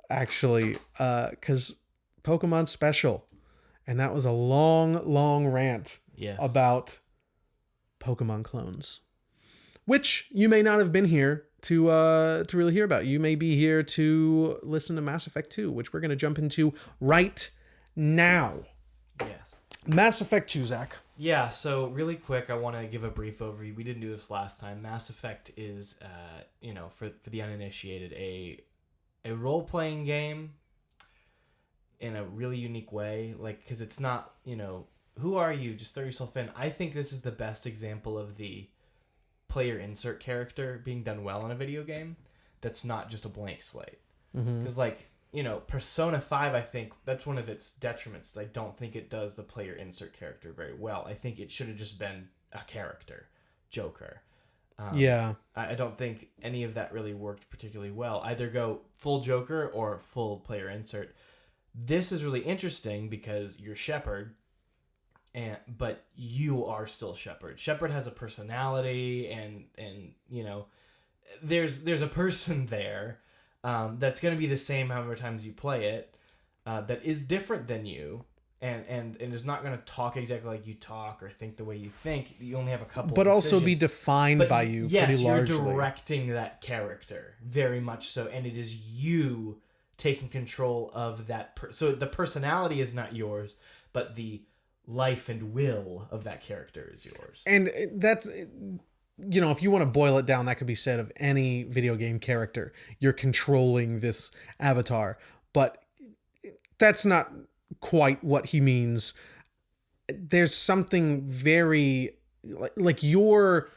Speaker 1: actually, because Pokemon's special. And that was a long, long rant about Pokemon clones, which you may not have been here to really hear about. You may be here to listen to Mass Effect 2, which we're going to jump into right now.
Speaker 2: Yes.
Speaker 1: Mass Effect 2, Zach.
Speaker 2: Yeah, so really quick, I want to give a brief overview. We didn't do this last time. Mass Effect is, for the uninitiated, a role-playing game in a really unique way. Like, because it's not, who are you? Just throw yourself in. I think this is the best example of the player insert character being done well in a video game that's not just a blank slate. Because, Persona 5, I think that's one of its detriments. I don't think it does the player insert character very well. I think it should have just been a character, Joker. I don't think any of that really worked particularly well. Either go full Joker or full player insert. This is really interesting because you're Shepard, but you are still Shepard. Shepard has a personality, and there's a person there that's going to be the same however times you play it, that is different than you, and is not going to talk exactly like you talk or think the way you think. You only have a couple
Speaker 1: but
Speaker 2: of
Speaker 1: also be
Speaker 2: decisions.
Speaker 1: defined by you pretty largely.
Speaker 2: Yes, you're directing that character very much so, and it is you taking control of that. So the personality is not yours, but the life and will of that character is yours.
Speaker 1: And that's, if you want to boil it down, that could be said of any video game character. You're controlling this avatar, but that's not quite what he means. There's something very like you're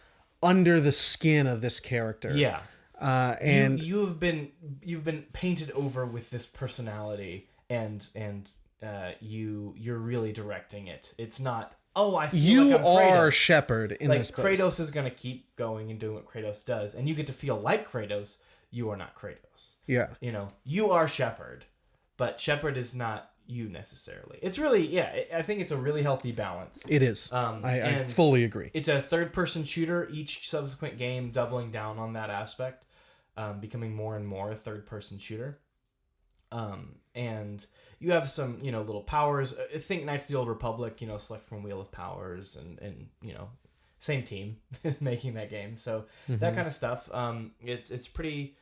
Speaker 1: under the skin of this character.
Speaker 2: Yeah.
Speaker 1: And
Speaker 2: you've been painted over with this personality, and you're really directing it. It's not, I feel
Speaker 1: you
Speaker 2: like I'm
Speaker 1: are
Speaker 2: Kratos.
Speaker 1: Shepard in this place.
Speaker 2: Kratos is gonna keep going and doing what Kratos does, and you get to feel like Kratos. You are not Kratos.
Speaker 1: Yeah.
Speaker 2: You are Shepard, but Shepard is not you necessarily. It's really, I think it's a really healthy balance.
Speaker 1: It is. I fully agree.
Speaker 2: It's a third-person shooter. Each subsequent game doubling down on that aspect, becoming more and more a third-person shooter. And you have some, little powers. I think Knights of the Old Republic, select from Wheel of Powers, and same team is making that game. So that kind of stuff. It's pretty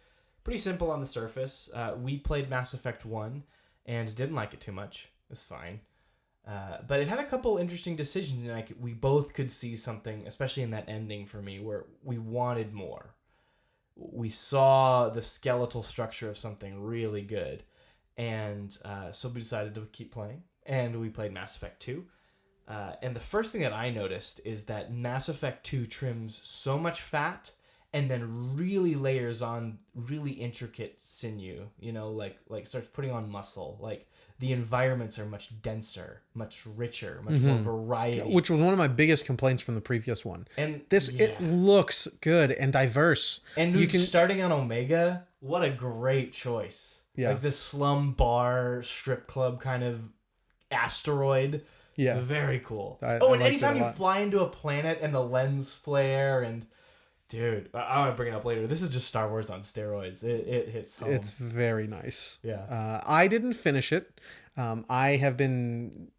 Speaker 2: simple on the surface. We played Mass Effect 1 and didn't like it too much. It was fine. But it had a couple interesting decisions, and we both could see something, especially in that ending for me, where we wanted more. We saw the skeletal structure of something really good, and so we decided to keep playing, and we played Mass Effect 2. And the first thing that I noticed is that Mass Effect 2 trims so much fat and then really layers on really intricate sinew, like starts putting on muscle. Like the environments are much denser, much richer, much more variety.
Speaker 1: Which was one of my biggest complaints from the previous one.
Speaker 2: And
Speaker 1: it looks good and diverse.
Speaker 2: And starting on Omega, what a great choice.
Speaker 1: Yeah.
Speaker 2: Like this slum bar, strip club kind of asteroid. Yeah. It's very cool. And anytime you fly into a planet and the lens flare, and Dude, I want to bring it up later. This is just Star Wars on steroids. It hits home.
Speaker 1: It's very nice.
Speaker 2: Yeah.
Speaker 1: I didn't finish it. I have been,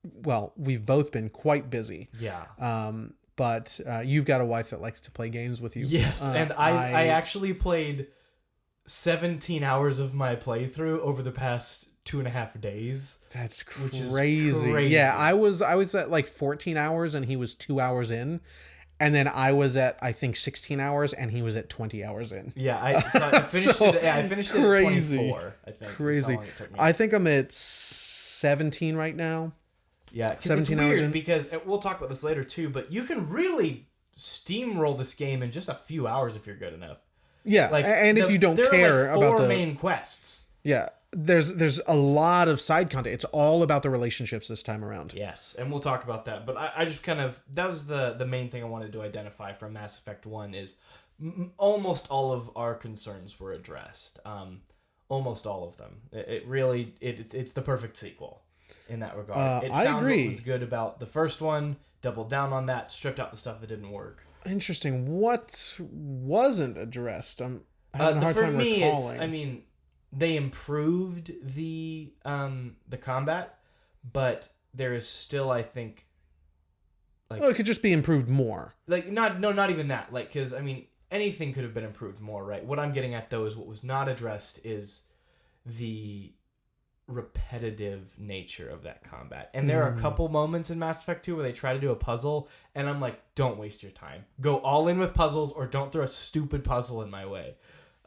Speaker 1: well, we've both been quite busy.
Speaker 2: Yeah.
Speaker 1: But you've got a wife that likes to play games with you.
Speaker 2: Yes, and I actually played 17 hours of my playthrough over the past 2.5 days.
Speaker 1: That's crazy.
Speaker 2: Which is crazy.
Speaker 1: Yeah, I was at like 14 hours and he was 2 hours in. And then I was at, I think, 16 hours and he was at 20 hours in.
Speaker 2: Yeah, I finished it. Yeah, I finished it at 24, I think.
Speaker 1: Crazy. I think I'm at 17 right now.
Speaker 2: Yeah,
Speaker 1: 17
Speaker 2: it's
Speaker 1: hours
Speaker 2: weird
Speaker 1: in.
Speaker 2: because we'll talk about this later too, but you can really steamroll this game in just a few hours if you're good enough.
Speaker 1: Yeah,
Speaker 2: Like,
Speaker 1: and if you don't care
Speaker 2: there are like
Speaker 1: about
Speaker 2: four
Speaker 1: the
Speaker 2: main quests.
Speaker 1: Yeah, there's a lot of side content. It's all about the relationships this time around.
Speaker 2: Yes, and we'll talk about that. But I just kind of, that was the main thing I wanted to identify from Mass Effect 1 is almost all of our concerns were addressed. Almost all of them. It's the perfect sequel in that regard. It found
Speaker 1: agree.
Speaker 2: what was good about the first one, doubled down on that, stripped out the stuff that didn't work.
Speaker 1: Interesting. What wasn't addressed? I'm having a hard time recalling.
Speaker 2: They improved the combat, but there is still, I think, like,
Speaker 1: it could just be improved more.
Speaker 2: Like, not even that. Like, because anything could have been improved more, right? What I'm getting at though is what was not addressed is the repetitive nature of that combat. And there are a couple moments in Mass Effect 2 where they try to do a puzzle, and I'm like, don't waste your time. Go all in with puzzles, or don't throw a stupid puzzle in my way.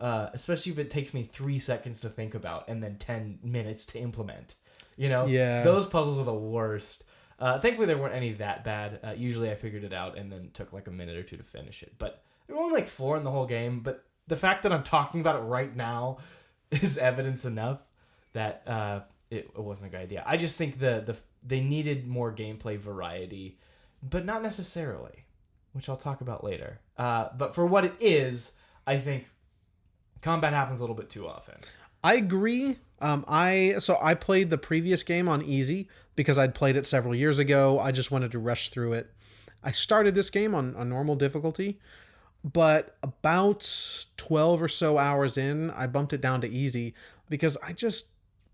Speaker 2: Especially if it takes me 3 seconds to think about and then 10 minutes to implement.
Speaker 1: Yeah.
Speaker 2: Those puzzles are the worst. Thankfully, there weren't any that bad. Usually I figured it out and then took like a minute or two to finish it. But there were only like 4 in the whole game. But the fact that I'm talking about it right now is evidence enough that it wasn't a good idea. I just think they needed more gameplay variety, but not necessarily, which I'll talk about later. But for what it is, I think combat happens a little bit too often.
Speaker 1: I agree. I played the previous game on easy because I'd played it several years ago. I just wanted to rush through it. I started this game on normal difficulty, but about 12 or so hours in, I bumped it down to easy because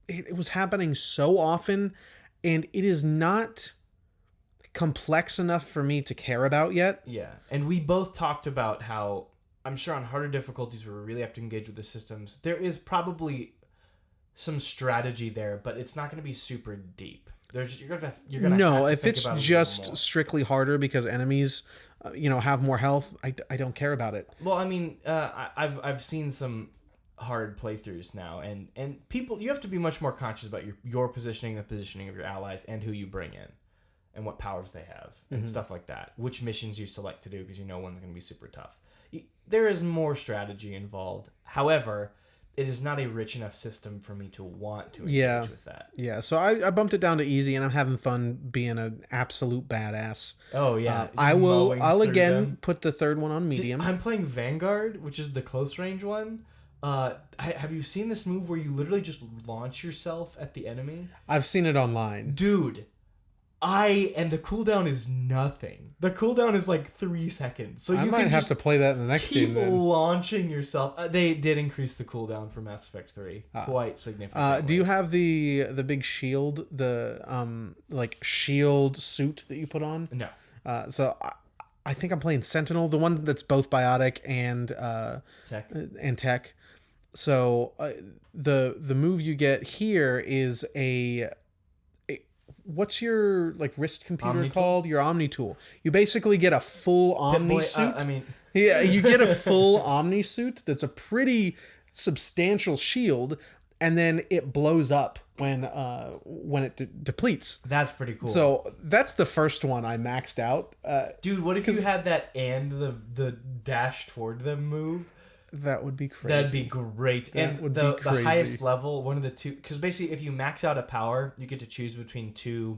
Speaker 1: it was happening so often, and it is not complex enough for me to care about yet.
Speaker 2: Yeah, and we both talked about how, I'm sure on harder difficulties where we really have to engage with the systems, there is probably some strategy there, but it's not going to be super deep. You're gonna
Speaker 1: no, if it's just strictly harder because enemies, have more health, I don't care about it.
Speaker 2: Well, I've seen some hard playthroughs now, and people, you have to be much more conscious about your positioning, the positioning of your allies, and who you bring in, and what powers they have, and stuff like that. Which missions you select to do, because one's going to be super tough. There is more strategy involved. However, it is not a rich enough system for me to want to engage with that.
Speaker 1: Yeah, so I bumped it down to easy, and I'm having fun being an absolute badass.
Speaker 2: Oh, yeah.
Speaker 1: I'll again put the third one on medium.
Speaker 2: I'm playing Vanguard, which is the close range one. Have you seen this move where you literally just launch yourself at the enemy?
Speaker 1: I've seen it online.
Speaker 2: Dude, and the cooldown is nothing. The cooldown is like 3 seconds. So
Speaker 1: I might have to play that in the next game then.
Speaker 2: Keep launching yourself. They did increase the cooldown for Mass Effect 3 quite significantly.
Speaker 1: Do you have the big shield, the shield suit that you put on?
Speaker 2: No.
Speaker 1: So I think I'm playing Sentinel, the one that's both biotic and tech. So the move you get here is what's your wrist computer
Speaker 2: Omni
Speaker 1: called?
Speaker 2: Tool?
Speaker 1: Your Omni tool. You basically get a full Omni suit.
Speaker 2: Yeah,
Speaker 1: you get a full Omni suit that's a pretty substantial shield, and then it blows up when it depletes.
Speaker 2: That's pretty cool.
Speaker 1: So that's the first one I maxed out.
Speaker 2: Dude, what if you had that and the dash toward them move?
Speaker 1: That would be crazy.
Speaker 2: That'd be great. The highest level, one of the two, because basically if you max out a power, you get to choose between 2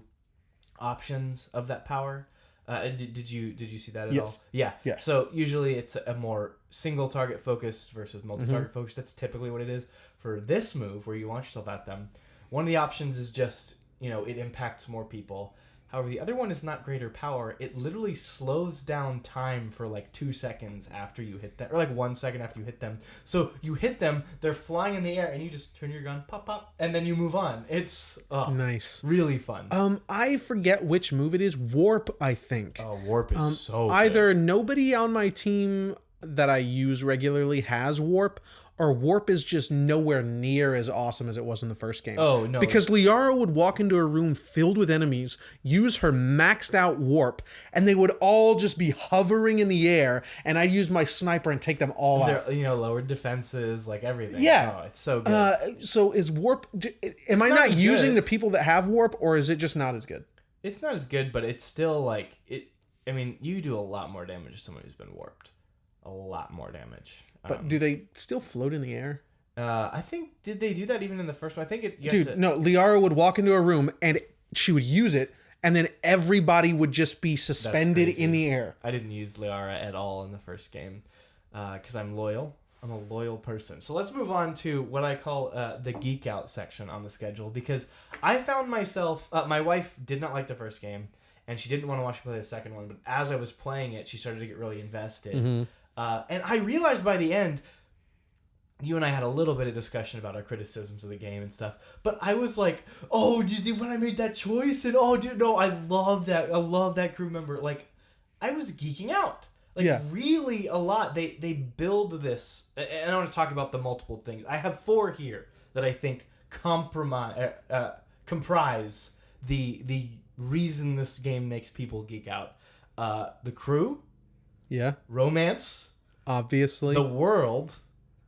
Speaker 2: options of that power. Did you see that at all? Yeah. So usually it's a more single target focused versus multi-target focused. That's typically what it is. For this move where you launch yourself at them, one of the options is just, it impacts more people. However, the other one is not greater power. It literally slows down time for like 2 seconds after you hit them, or like 1 second after you hit them. So you hit them, they're flying in the air, and you just turn your gun, pop, pop, and then you move on. It's
Speaker 1: nice,
Speaker 2: really fun.
Speaker 1: I forget which move it is. Warp, I think.
Speaker 2: Oh, Warp is so good.
Speaker 1: Either nobody on my team that I use regularly has Warp, or Warp is just nowhere near as awesome as it was in the first game.
Speaker 2: Oh, no.
Speaker 1: Because Liara would walk into a room filled with enemies, use her maxed out Warp, and they would all just be hovering in the air, and I'd use my sniper and take them all out.
Speaker 2: Lowered defenses, like everything.
Speaker 1: Yeah.
Speaker 2: Oh, it's so good.
Speaker 1: So is Warp... Am I not using the people that have Warp, or is it just not as good?
Speaker 2: It's not as good, but it's still like... I mean, you do a lot more damage to someone who's been warped. A lot more damage.
Speaker 1: But do they still float in the air?
Speaker 2: I think, did they do that even in the first one? I think it...
Speaker 1: No, Liara would walk into a room and she would use it, and then everybody would just be suspended in the air.
Speaker 2: I didn't use Liara at all in the first game because I'm loyal. I'm a loyal person. So let's move on to what I call the geek out section on the schedule, because I found myself... my wife did not like the first game, and she didn't want to watch me play the second one, but as I was playing it, she started to get really invested.
Speaker 1: Mm-hmm.
Speaker 2: And I realized by the end, you and I had a little bit of discussion about our criticisms of the game and stuff, but I was like, oh, when I made that choice, and oh, dude, no, I love that. I love that crew member. Like, I was geeking out. Like, really a lot. They build this, and I want to talk about the multiple things. I have 4 here that I think comprise the reason this game makes people geek out. The crew.
Speaker 1: Yeah.
Speaker 2: Romance.
Speaker 1: Obviously.
Speaker 2: The world.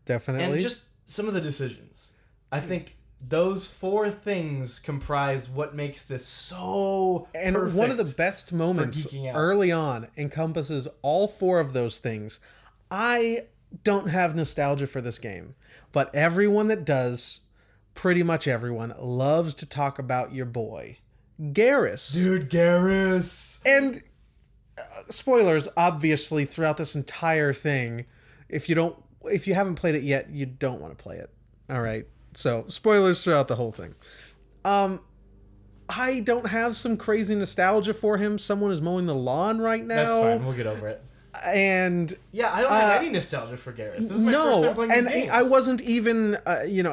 Speaker 1: Definitely.
Speaker 2: And just some of the decisions. I think those 4 things comprise what makes this so
Speaker 1: And
Speaker 2: perfect.
Speaker 1: one of the best moments early on encompasses all 4 of those things. I don't have nostalgia for this game, but everyone that does, pretty much everyone, loves to talk about your boy, Garrus.
Speaker 2: Dude, Garrus.
Speaker 1: And... spoilers, obviously, throughout this entire thing. If you haven't played it yet, you don't want to play it. All right. So, spoilers throughout the whole thing. I don't have some crazy nostalgia for him. Someone is mowing the lawn right now.
Speaker 2: That's fine. We'll get over it.
Speaker 1: And
Speaker 2: yeah, I don't have any nostalgia for Garrus. This is my first time playing these games.
Speaker 1: I wasn't even,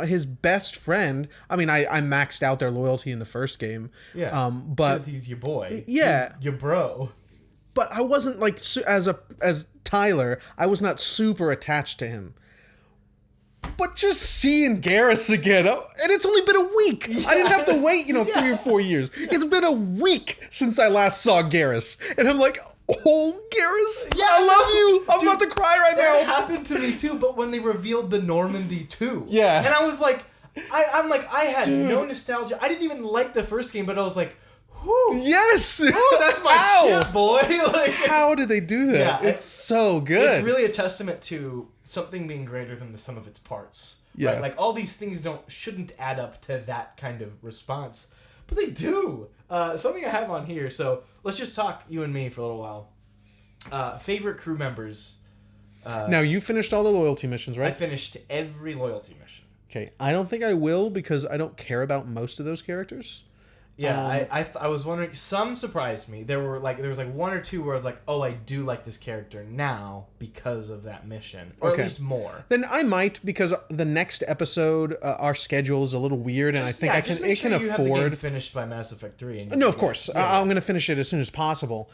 Speaker 1: his best friend. I mean, I maxed out their loyalty in the first game.
Speaker 2: Yeah.
Speaker 1: But
Speaker 2: because he's your boy.
Speaker 1: Yeah.
Speaker 2: He's your bro.
Speaker 1: But I wasn't like as Tyler. I was not super attached to him. But just seeing Garrus again, and it's only been a week. Yeah. I didn't have to wait, 3 or 4 years. It's been a week since I last saw Garrus, and I'm like, oh, Garrus, I love you. I'm about to cry right now.
Speaker 2: That happened to me too. But when they revealed the Normandy 2,
Speaker 1: yeah,
Speaker 2: and I was like, I had no nostalgia. I didn't even like the first game, but I was like. Whew.
Speaker 1: Yes!
Speaker 2: Oh, that's my shit, boy! Like,
Speaker 1: how did they do that? Yeah, it's so good.
Speaker 2: It's really a testament to something being greater than the sum of its parts. Yeah. Right? Like, all these things shouldn't add up to that kind of response. But they do! Something I have on here, so let's just talk, you and me, for a little while. Favorite crew members.
Speaker 1: Now, you finished all the loyalty missions, right?
Speaker 2: I finished every loyalty mission.
Speaker 1: Okay, I don't think I will, because I don't care about most of those characters.
Speaker 2: Yeah, I was wondering. Some surprised me. There was like 1 or 2 where I was like, oh, I do like this character now because of that mission, or at least more.
Speaker 1: Then I might, because the next episode, our schedule is a little weird, and I think it can afford.
Speaker 2: You have the game finished by Mass Effect 3.
Speaker 1: No, of course, I'm going to finish it as soon as possible.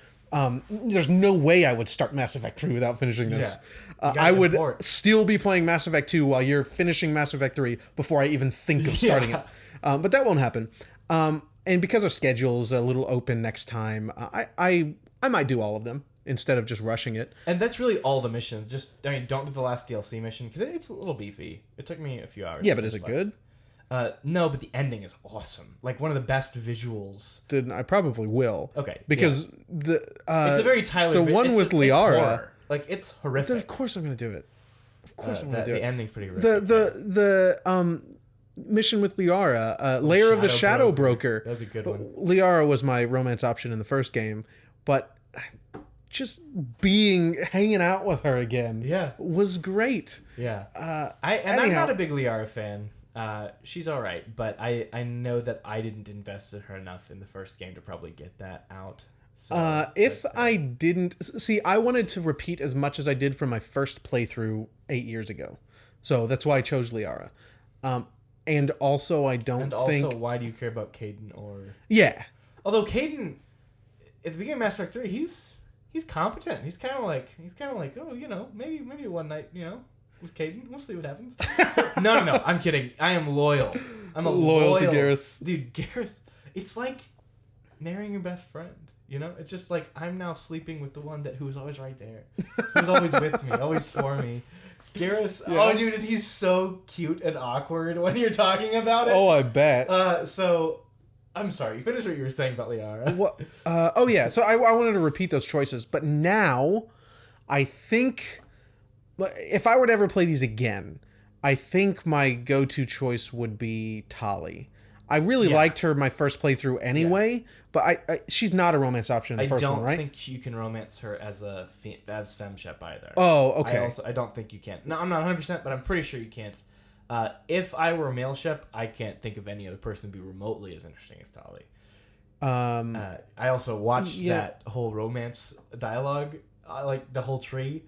Speaker 1: There's no way I would start Mass Effect 3 without finishing this. Yeah. I would still be playing Mass Effect 2 while you're finishing Mass Effect 3 before I even think of starting it. But that won't happen. And because our schedule's a little open next time, I might do all of them instead of just rushing it.
Speaker 2: And that's really all the missions. Don't do the last DLC mission, because it's a little beefy. It took me a few hours.
Speaker 1: Yeah, but is it good?
Speaker 2: No, but the ending is awesome. Like, one of the best visuals.
Speaker 1: Then I probably will.
Speaker 2: Okay.
Speaker 1: Because
Speaker 2: it's a very Tyler...
Speaker 1: The one with Liara...
Speaker 2: It's horrific.
Speaker 1: Then of course I'm going to do it. Of course I'm going to do it.
Speaker 2: The ending's pretty horrific.
Speaker 1: The mission with Liara, Lair of the Shadow Broker.
Speaker 2: That was a good one.
Speaker 1: Liara was my romance option in the first game, but just hanging out with her again was great.
Speaker 2: Yeah. I'm not a big Liara fan. She's all right, but I know that I didn't invest in her enough in the first game to probably get that out. So
Speaker 1: if I didn't see, I wanted to repeat as much as I did from my first playthrough 8 years ago, so that's why I chose Liara. And also I don't think.
Speaker 2: Also, why do you care about Caden or?
Speaker 1: Yeah.
Speaker 2: Although Caden, at the beginning of Mass Effect 3, he's competent. He's kind of like oh, you know, maybe one night, you know, with Caden, we'll see what happens. No, I'm kidding. I am loyal. I'm loyal
Speaker 1: to Garrus.
Speaker 2: Dude, Garrus, it's like marrying your best friend. You know, it's just like I'm now sleeping with the one who was always right there, who's always with me, always for me. Garrus, yeah. Oh, dude, and he's so cute and awkward when you're talking about it.
Speaker 1: Oh, I bet.
Speaker 2: So, I'm sorry, you finished what you were saying about Liara.
Speaker 1: What? Oh, yeah. So I wanted to repeat those choices, but now I think if I were to ever play these again, I think my go-to choice would be Tali. I really liked her my first playthrough anyway, but she's not a romance option in the first one, right?
Speaker 2: I don't think you can romance her as femshep either.
Speaker 1: Oh, okay.
Speaker 2: I don't think you can. No, I'm not 100%, but I'm pretty sure you can't. If I were a male shep, I can't think of any other person to be remotely as interesting as Tali. I also watched that whole romance dialogue, like the whole tree.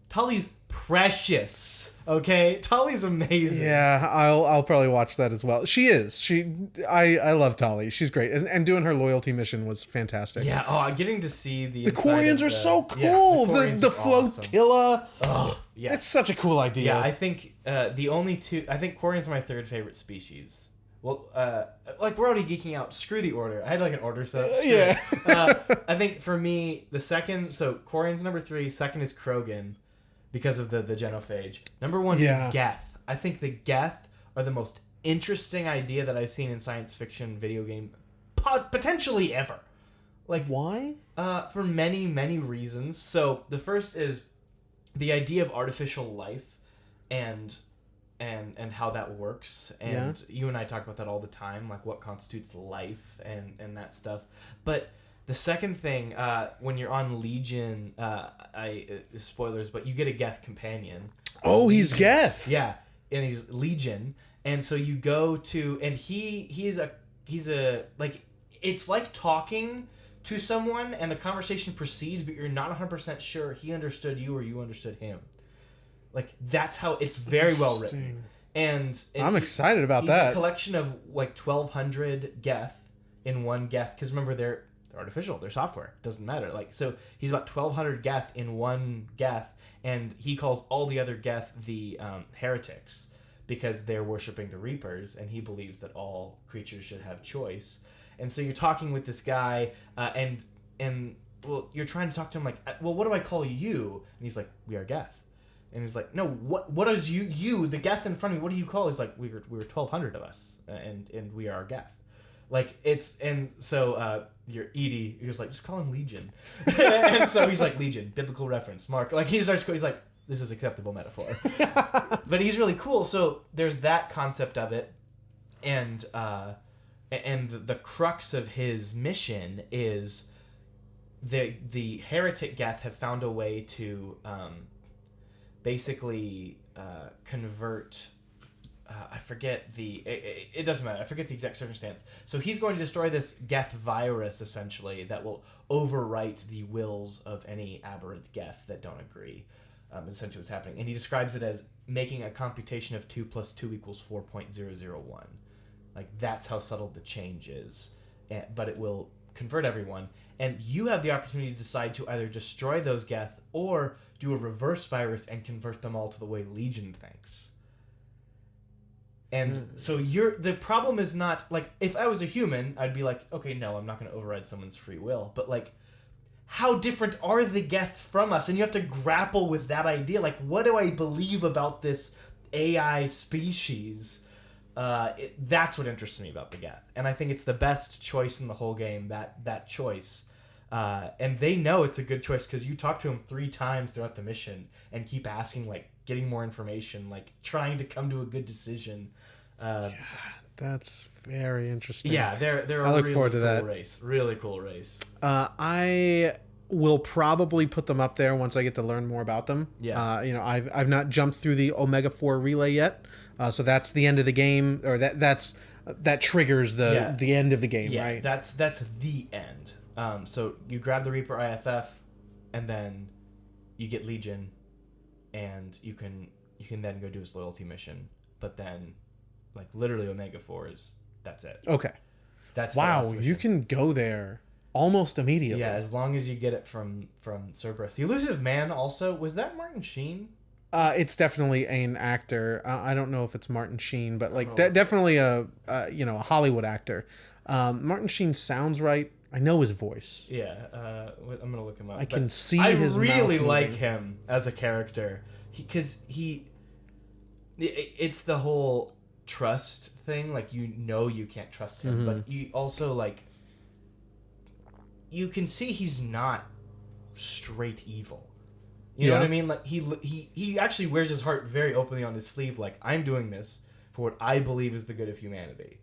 Speaker 2: Tali's precious. Okay, Tali's amazing.
Speaker 1: Yeah, I'll probably watch that as well. She is. I love Tali. She's great, and doing her loyalty mission was fantastic.
Speaker 2: Yeah. Oh, getting to see the
Speaker 1: Quarians are so cool.
Speaker 2: Yeah,
Speaker 1: the flotilla.
Speaker 2: Awesome. Oh, yeah.
Speaker 1: It's such a cool idea.
Speaker 2: Yeah, I think the only two. I think Quarians are my third favorite species. Well, like we're already geeking out. Screw the order. I had like an order set.
Speaker 1: Yeah.
Speaker 2: I think for me the second. So Quarians number 3. Second is Krogan. Because of the genophage. Number 1 is Geth. I think the Geth are the most interesting idea that I've seen in science fiction video game potentially ever. Like,
Speaker 1: why?
Speaker 2: For many, many reasons. So the first is the idea of artificial life and how that works. And you and I talk about that all the time, like what constitutes life and that stuff. But the second thing, when you're on Legion, spoilers, but you get a Geth companion.
Speaker 1: Oh, he's Geth.
Speaker 2: Yeah, and he's Legion, and so you go to, and he's a like, it's like talking to someone, and the conversation proceeds, but you're not 100% sure he understood you or you understood him. Like that's how it's very well written, and
Speaker 1: I'm excited about that.
Speaker 2: He's a collection of like 1,200 Geth in one Geth, because remember they're artificial, they're software, doesn't matter. Like, so he's about 1,200 Geth in one Geth, and he calls all the other Geth the heretics because they're worshiping the Reapers, and he believes that all creatures should have choice. And so you're talking with this guy, and well, you're trying to talk to him like, well, what do I call you? And he's like, we are Geth. And he's like, no, what is you the Geth in front of me? What do you call? He's like, we were 1,200 of us, and we are Geth. Like, it's, and so your Edie, he was like, just call him Legion. And so he's like, Legion, biblical reference, Mark. Like, he's like, this is acceptable metaphor. But he's really cool. So there's that concept of it. And the crux of his mission is the heretic Geth have found a way to basically convert... I forget it doesn't matter. I forget the exact circumstance. So he's going to destroy this Geth virus, essentially, that will overwrite the wills of any aberrant Geth that don't agree. Essentially what's happening. And he describes it as making a computation of 2 + 2 = 4.001. Like, that's how subtle the change is. But it will convert everyone. And you have the opportunity to decide to either destroy those Geth or do a reverse virus and convert them all to the way Legion thinks. And so the problem is not, like, if I was a human, I'd be like, okay, no, I'm not going to override someone's free will. But, like, how different are the Geth from us? And you have to grapple with that idea. Like, what do I believe about this AI species? That's what interests me about the Geth. And I think it's the best choice in the whole game, that choice. And they know it's a good choice because you talk to them 3 times throughout the mission and keep asking, like, getting more information, like trying to come to a good decision.
Speaker 1: God, that's very interesting.
Speaker 2: Yeah, they're
Speaker 1: I look
Speaker 2: really
Speaker 1: forward to
Speaker 2: cool
Speaker 1: that
Speaker 2: race. Really cool race.
Speaker 1: I will probably put them up there once I get to learn more about them.
Speaker 2: Yeah.
Speaker 1: I've not jumped through the Omega 4 relay yet, so that's the end of the game, or that triggers the end of the game,
Speaker 2: yeah,
Speaker 1: right?
Speaker 2: That's the end. So you grab the Reaper IFF, and then you get Legion, and you can then go do his loyalty mission. But then, like literally Omega 4 that's it.
Speaker 1: Okay.
Speaker 2: That's
Speaker 1: wow. You can go there almost immediately.
Speaker 2: Yeah, as long as you get it from Cerberus. The Elusive Man also, was that Martin Sheen?
Speaker 1: It's definitely an actor. I don't know if it's Martin Sheen, but like definitely a Hollywood actor. Martin Sheen sounds right. I know his voice.
Speaker 2: Yeah, I'm gonna look him up.
Speaker 1: I can see his mouth moving. I really
Speaker 2: like him as a character because it's the whole trust thing. Like you can't trust him, but you also like you can see he's not straight evil. You know what I mean? Like he actually wears his heart very openly on his sleeve. Like, I'm doing this for what I believe is the good of humanity,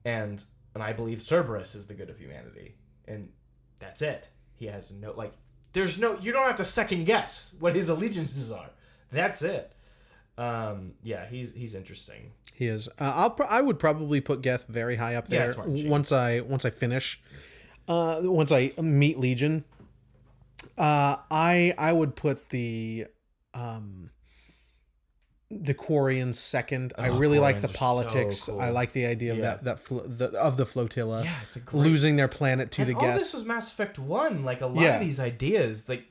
Speaker 2: and I believe Cerberus is the good of humanity, and that's it. He has you don't have to second guess what his allegiances are. That's it. He's interesting.
Speaker 1: He is. I would probably put Geth very high up there once I finish. Once I meet Legion. I would put the Quarians second. I really like the politics. So cool. I like the idea of of the flotilla.
Speaker 2: Yeah, it's
Speaker 1: losing their planet to the Geth.
Speaker 2: All this was Mass Effect 1. Like a lot of these ideas, like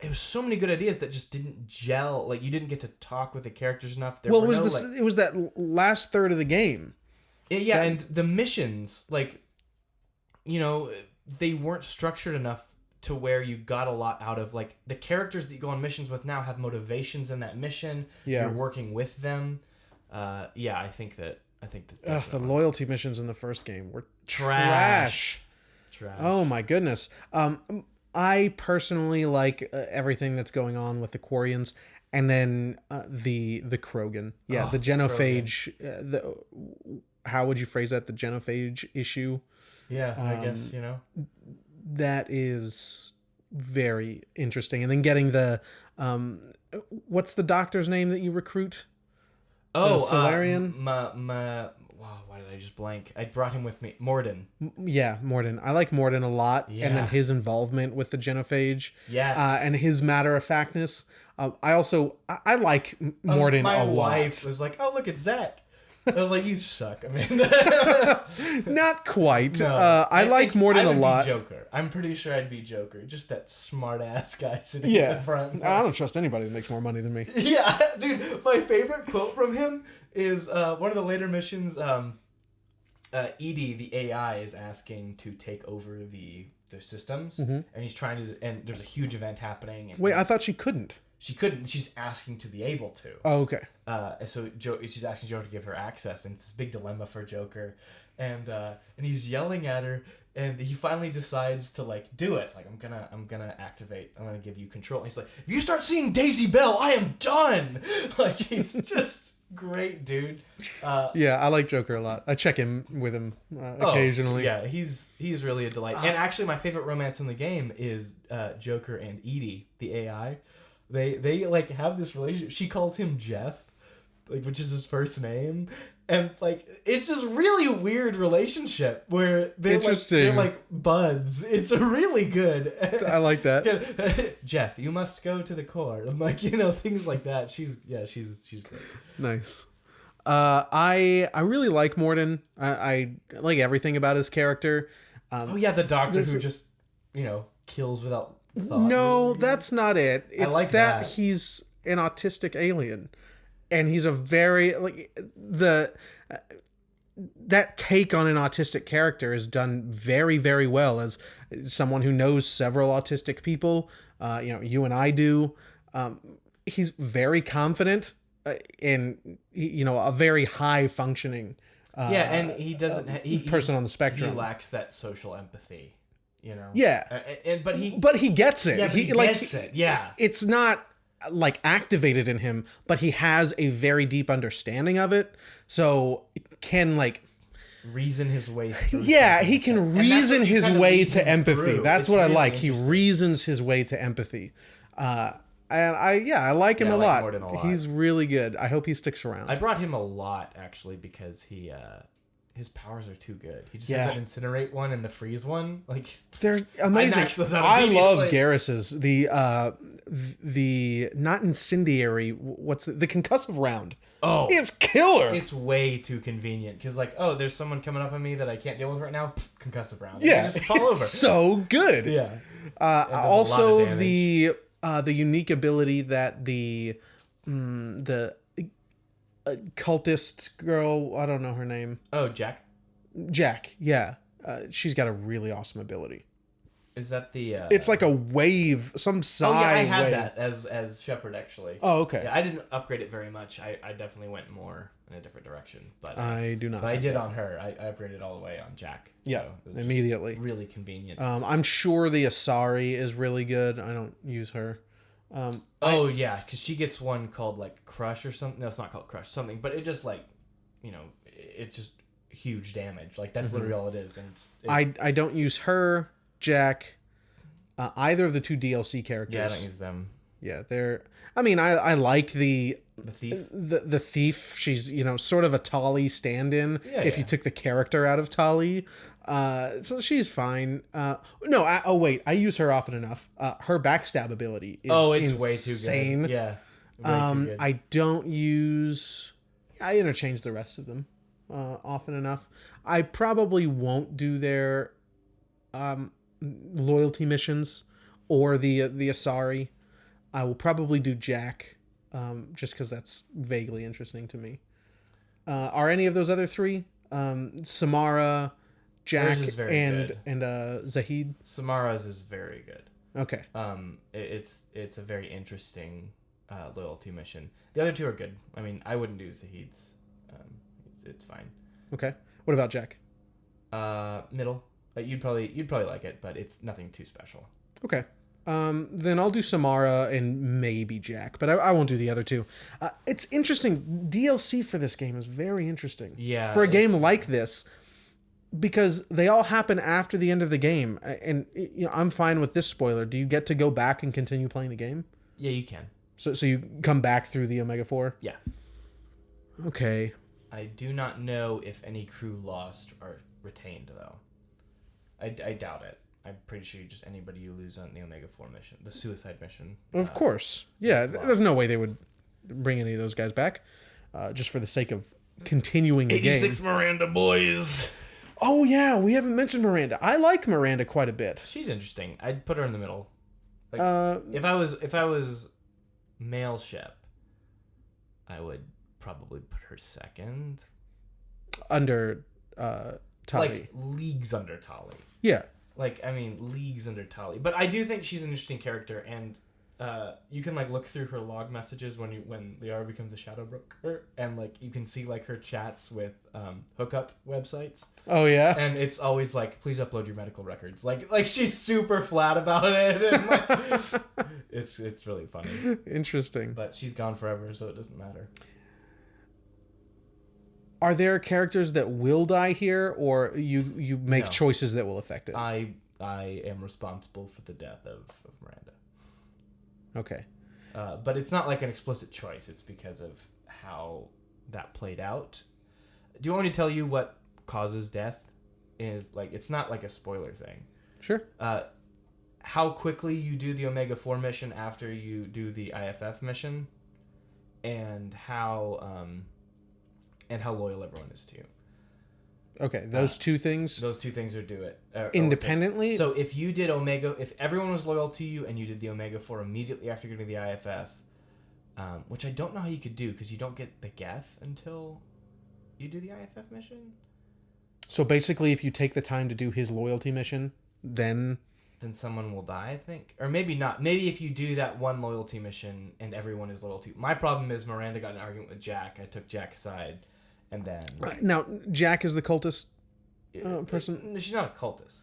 Speaker 2: it was so many good ideas that just didn't gel. Like you didn't get to talk with the characters enough.
Speaker 1: It was that last third of the game.
Speaker 2: Yeah, and the missions, like they weren't structured enough to where you got a lot out of, like, the characters that you go on missions with now have motivations in that mission. Yeah. You're working with them. I think that
Speaker 1: the loyalty missions in the first game were trash. Oh my goodness. I personally like everything that's going on with the Quarians, and then the Krogan. Yeah, the genophage. How would you phrase that? The genophage issue.
Speaker 2: Yeah, I guess
Speaker 1: that is very interesting. And then getting the what's the doctor's name that you recruit? Solarian.
Speaker 2: Why did I just blank? I brought him with me. Morden.
Speaker 1: Morden. I like Morden a lot, and then his involvement with the genophage.
Speaker 2: Yes.
Speaker 1: And his matter of factness. I like Morden a lot. My
Speaker 2: wife was like, "Oh, look, it's Zach." I was like, "You suck, Amanda."
Speaker 1: Not quite. No, I like Morden a lot.
Speaker 2: Joker. I'm pretty sure I'd be Joker. Just that smart ass guy sitting in the front.
Speaker 1: I don't trust anybody that makes more money than me.
Speaker 2: Yeah, dude. My favorite quote from him is one of the later missions. Edie, the AI, is asking to take over the systems, and he's trying to. And there's a huge event happening. And
Speaker 1: wait, I thought she couldn't.
Speaker 2: She couldn't. She's asking to be able to.
Speaker 1: Oh, okay.
Speaker 2: So she's asking Joker to give her access, and it's this big dilemma for Joker, and he's yelling at her, and he finally decides to like do it. Like, I'm gonna activate. I'm gonna give you control. And he's like, if you start seeing Daisy Bell, I am done. Like, he's just great, dude.
Speaker 1: I like Joker a lot. I check in with him occasionally.
Speaker 2: Yeah, he's really a delight. And actually, my favorite romance in the game is Joker and Edie, the AI. They like have this relationship. She calls him Jeff, like, which is his first name, and like it's this really weird relationship where they're like buds. It's really good.
Speaker 1: I like that.
Speaker 2: Jeff, you must go to the court. I'm like, things like that. She's great.
Speaker 1: Nice. I really like Morden. I like everything about his character.
Speaker 2: The doctor who just kills without thought.
Speaker 1: No, that's not it. It's
Speaker 2: I like that
Speaker 1: he's an autistic alien, and he's a very that take on an autistic character is done very, very well. As someone who knows several autistic people, you and I do. He's very confident in a very high functioning.
Speaker 2: And he doesn't.
Speaker 1: Person on the spectrum.
Speaker 2: He lacks that social empathy.
Speaker 1: Yeah, but he gets it.
Speaker 2: Yeah, he gets it. Yeah,
Speaker 1: it's not like activated in him, but he has a very deep understanding of it. So can
Speaker 2: reason his way through.
Speaker 1: Yeah, he can reason his way to empathy. That's what I
Speaker 2: really
Speaker 1: like. He reasons his way to empathy. And I like him a lot.
Speaker 2: Morden a lot.
Speaker 1: He's really good. I hope he sticks around.
Speaker 2: I brought him a lot actually because his powers are too good. He just has that incinerate one and the freeze one. Like
Speaker 1: they're amazing. I love Garrus's the not incendiary. What's the concussive round?
Speaker 2: Oh,
Speaker 1: it's killer.
Speaker 2: It's way too convenient because like, oh, there's someone coming up on me that I can't deal with right now. Pff, concussive round.
Speaker 1: Yeah,
Speaker 2: just fall over.
Speaker 1: So good.
Speaker 2: Yeah.
Speaker 1: Also the unique ability that the cultist girl, I don't know her name.
Speaker 2: Oh, Jack.
Speaker 1: Yeah. She's got a really awesome ability.
Speaker 2: Is that the?
Speaker 1: It's like a wave, some side.
Speaker 2: Oh yeah, I had
Speaker 1: wave.
Speaker 2: that as Shepard actually.
Speaker 1: Oh okay.
Speaker 2: Yeah, I didn't upgrade it very much. I definitely went more in a different direction. But
Speaker 1: I do not.
Speaker 2: But I did on her. I upgraded all the way on Jack.
Speaker 1: Yeah,
Speaker 2: so
Speaker 1: immediately.
Speaker 2: Really convenient.
Speaker 1: I'm sure the Asari is really good. I don't use her.
Speaker 2: Yeah, because she gets one called like Crush or something. No, it's not called Crush. Something, but it just like, it's just huge damage. Like that's literally all it is. And
Speaker 1: I don't use her, Jack, either of the two DLC characters.
Speaker 2: Yeah, I don't use them.
Speaker 1: Yeah, they're. I mean, I like the
Speaker 2: thief.
Speaker 1: The thief. She's sort of a Tali stand-in. If you took the character out of Tali. So she's fine. No, wait, I use her often enough. Her backstab ability is
Speaker 2: it's
Speaker 1: insane.
Speaker 2: way too good. Yeah, way too good.
Speaker 1: I don't use. I interchange the rest of them often enough. I probably won't do their loyalty missions or the Asari. I will probably do Jack, just because that's vaguely interesting to me. Are any of those other three? Samara, Jack, and Zahid?
Speaker 2: Samara's is very good.
Speaker 1: Okay.
Speaker 2: It's a very interesting loyalty mission. The other two are good. I mean, I wouldn't do Zahid's. It's fine.
Speaker 1: Okay. What about Jack?
Speaker 2: Middle. You'd probably like it, but it's nothing too special.
Speaker 1: Okay. Then I'll do Samara and maybe Jack, but I won't do the other two. It's interesting. DLC for this game is very interesting.
Speaker 2: Yeah.
Speaker 1: For a game like this, because they all happen after the end of the game, and I'm fine with this spoiler. Do you get to go back and continue playing the game?
Speaker 2: Yeah, you can.
Speaker 1: So you come back through the Omega 4?
Speaker 2: Yeah.
Speaker 1: Okay.
Speaker 2: I do not know if any crew lost are retained though. I doubt it. I'm pretty sure anybody you lose on the Omega 4 mission, the suicide mission.
Speaker 1: Of course. Yeah, there's no way they would bring any of those guys back, just for the sake of continuing the game.
Speaker 2: 86 Miranda, boys.
Speaker 1: Oh yeah, we haven't mentioned Miranda. I like Miranda quite a bit.
Speaker 2: She's interesting. I'd put her in the middle. Like, if I was male Shep, I would probably put her second.
Speaker 1: Under Tali.
Speaker 2: Like leagues under Tali.
Speaker 1: Yeah.
Speaker 2: Like, I mean, leagues under Tali. But I do think she's an interesting character, and you can, like, look through her log messages when Liara becomes a Shadow Broker, and, like, you can see, like, her chats with hookup websites.
Speaker 1: Oh, yeah?
Speaker 2: And it's always, like, please upload your medical records. Like she's super flat about it, and, like, it's really funny.
Speaker 1: Interesting.
Speaker 2: But she's gone forever, so it doesn't matter.
Speaker 1: Are there characters that will die here, or you make choices that will affect it?
Speaker 2: I am responsible for the death of Miranda.
Speaker 1: Okay.
Speaker 2: But it's not like an explicit choice. It's because of how that played out. Do you want me to tell you what causes death? It's not like a spoiler thing.
Speaker 1: Sure.
Speaker 2: How quickly you do the Omega 4 mission after you do the IFF mission, and how loyal everyone is to you.
Speaker 1: Okay, those two things.
Speaker 2: Those two things are do it
Speaker 1: independently.
Speaker 2: So if you did if everyone was loyal to you and you did the Omega 4 immediately after getting the IFF, which I don't know how you could do because you don't get the Geth until you do the IFF mission.
Speaker 1: So basically, if you take the time to do his loyalty mission, then
Speaker 2: someone will die, I think, or maybe not. Maybe if you do that one loyalty mission and everyone is loyal to you. My problem is Miranda got in an argument with Jack. I took Jack's side. And then
Speaker 1: now Jack is the cultist person.
Speaker 2: She's not a cultist.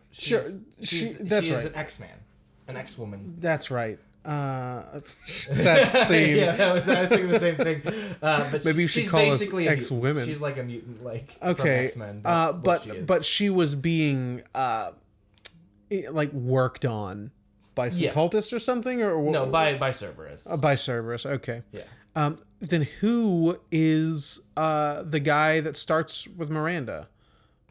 Speaker 1: She is
Speaker 2: an X-Man, an X-woman.
Speaker 1: That's right. that scene.
Speaker 2: Yeah, I was thinking the same thing. But
Speaker 1: Maybe you should call us
Speaker 2: basically
Speaker 1: ex-women.
Speaker 2: She's like a mutant, like
Speaker 1: Okay,
Speaker 2: from X-Men. That's what she is.
Speaker 1: but she was being like worked on by some cultists or something, or
Speaker 2: no, by Cerberus.
Speaker 1: By Cerberus. Okay.
Speaker 2: Yeah.
Speaker 1: Then who is the guy that starts with Miranda?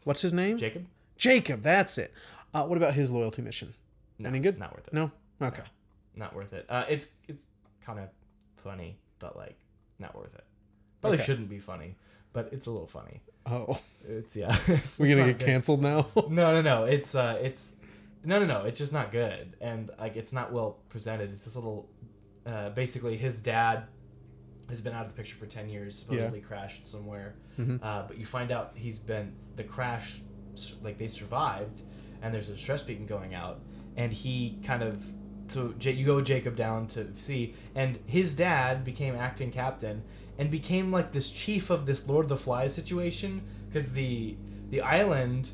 Speaker 1: What's his name?
Speaker 2: Jacob.
Speaker 1: Jacob. That's it. What about his loyalty mission?
Speaker 2: No,
Speaker 1: any good?
Speaker 2: Not worth it.
Speaker 1: No. Okay.
Speaker 2: No, not worth it. It's kind of funny, but like not worth it. Probably shouldn't be funny, but it's a little funny.
Speaker 1: Oh.
Speaker 2: It's
Speaker 1: We're gonna get canceled now.
Speaker 2: No. It's no. It's just not good, and like it's not well presented. It's this little, basically his dad has been out of the picture for 10 years. Supposedly crashed somewhere, but you find out the crash, like they survived, and there's a stress beacon going out, and he kind of. So you go Jacob down to sea, and his dad became acting captain and became like this chief of this Lord of the Flies situation, because the island,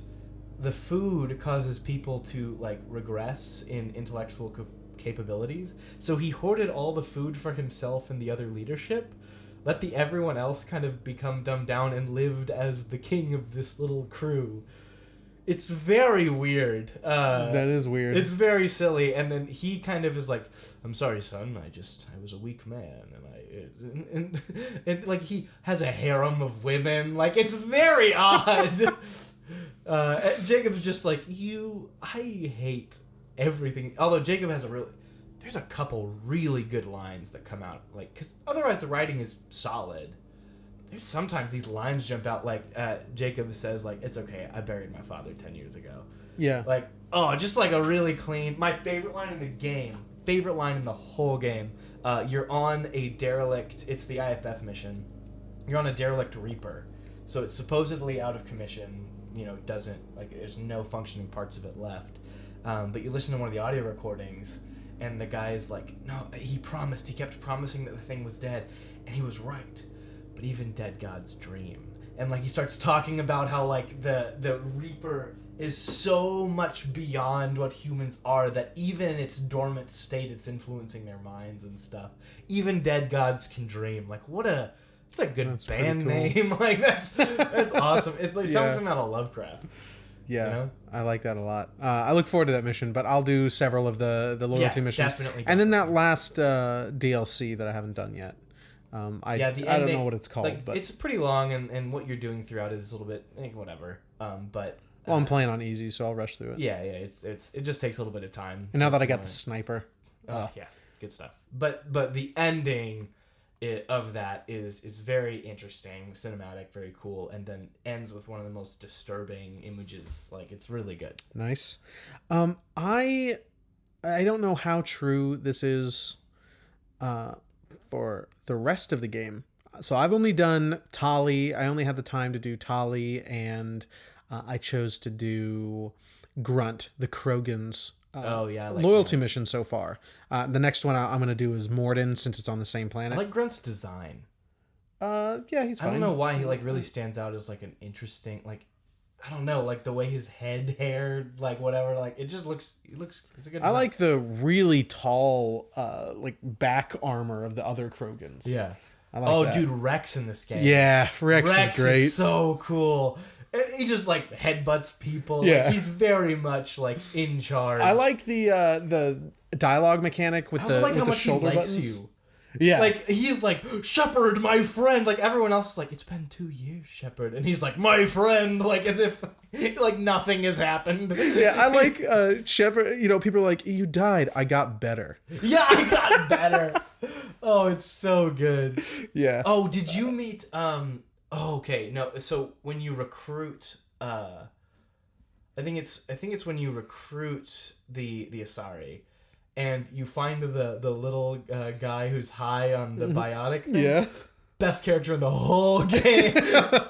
Speaker 2: the food causes people to like regress in intellectual capabilities. So he hoarded all the food for himself and the other leadership, let everyone else kind of become dumbed down, and lived as the king of this little crew. It's very weird.
Speaker 1: That is weird.
Speaker 2: It's very silly, and then he kind of is like, "I'm sorry, son. I was a weak man, and like he has a harem of women. Like it's very odd." Jacob's just like, I hate everything. Although Jacob has there's a couple really good lines that come out, like, because otherwise the writing is solid. There's sometimes these lines jump out, like Jacob says, like, "It's okay, I buried my father 10 years ago."
Speaker 1: Yeah.
Speaker 2: Like, just like a really clean. My favorite line in the game, favorite line in the whole game. You're on a derelict. It's the IFF mission. You're on a derelict Reaper, so it's supposedly out of commission. Doesn't like. There's no functioning parts of it left. But you listen to one of the audio recordings, and the guy's like, "No, he kept promising that the thing was dead, and he was right. But even dead gods dream." And like he starts talking about how like the Reaper is so much beyond what humans are, that even in its dormant state it's influencing their minds and stuff. Even dead gods can dream. Like it's a good band name. Like that's awesome. It's like something out of Lovecraft.
Speaker 1: Yeah, I like that a lot. I look forward to that mission, but I'll do several of the loyalty missions.
Speaker 2: Definitely.
Speaker 1: And then that last DLC that I haven't done yet. I don't know what it's called, but
Speaker 2: it's pretty long, and what you're doing throughout it is a little bit whatever.
Speaker 1: I'm playing on easy, so I'll rush through it.
Speaker 2: Yeah, it just takes a little bit of time.
Speaker 1: And now that I got the sniper,
Speaker 2: yeah, good stuff. But the ending of that is very interesting, cinematic, very cool, and then ends with one of the most disturbing images. Like it's really good.
Speaker 1: Nice. I don't know how true this is for the rest of the game. So I've only done Tali. I only had the time to do Tali, and I chose to do Grunt, the Krogan's loyalty mission so far. The next one I'm going to do is Morden, since it's on the same planet.
Speaker 2: I like Grunt's design.
Speaker 1: Yeah, he's fine.
Speaker 2: I don't know why he like really stands out as like an interesting, like, I don't know, like the way his hair, like whatever, like it just looks, it's a good design.
Speaker 1: I like the really tall, like back armor of the other Krogans.
Speaker 2: Yeah.
Speaker 1: I like that.
Speaker 2: Dude, Rex in this game.
Speaker 1: Yeah, Rex is great.
Speaker 2: Is so cool. And he just like headbutts people.
Speaker 1: Yeah.
Speaker 2: Like, he's very much like in charge.
Speaker 1: I like the dialogue mechanic with the shoulder buttons. You. Yeah.
Speaker 2: Like, he's like, "Shepard, my friend." Like, everyone else is like, "It's been 2 years, Shepard." And he's like, "My friend." Like, as if, like, nothing has happened.
Speaker 1: Yeah, I like Shepard. People are like, "You died. I got better."
Speaker 2: Yeah, I got better. Oh, it's so good.
Speaker 1: Yeah.
Speaker 2: Oh, did you meet, okay, no, so when you recruit, I think it's when you recruit the Asari, and you find the little guy who's high on the biotic thing.
Speaker 1: Yeah.
Speaker 2: Best character in the whole game.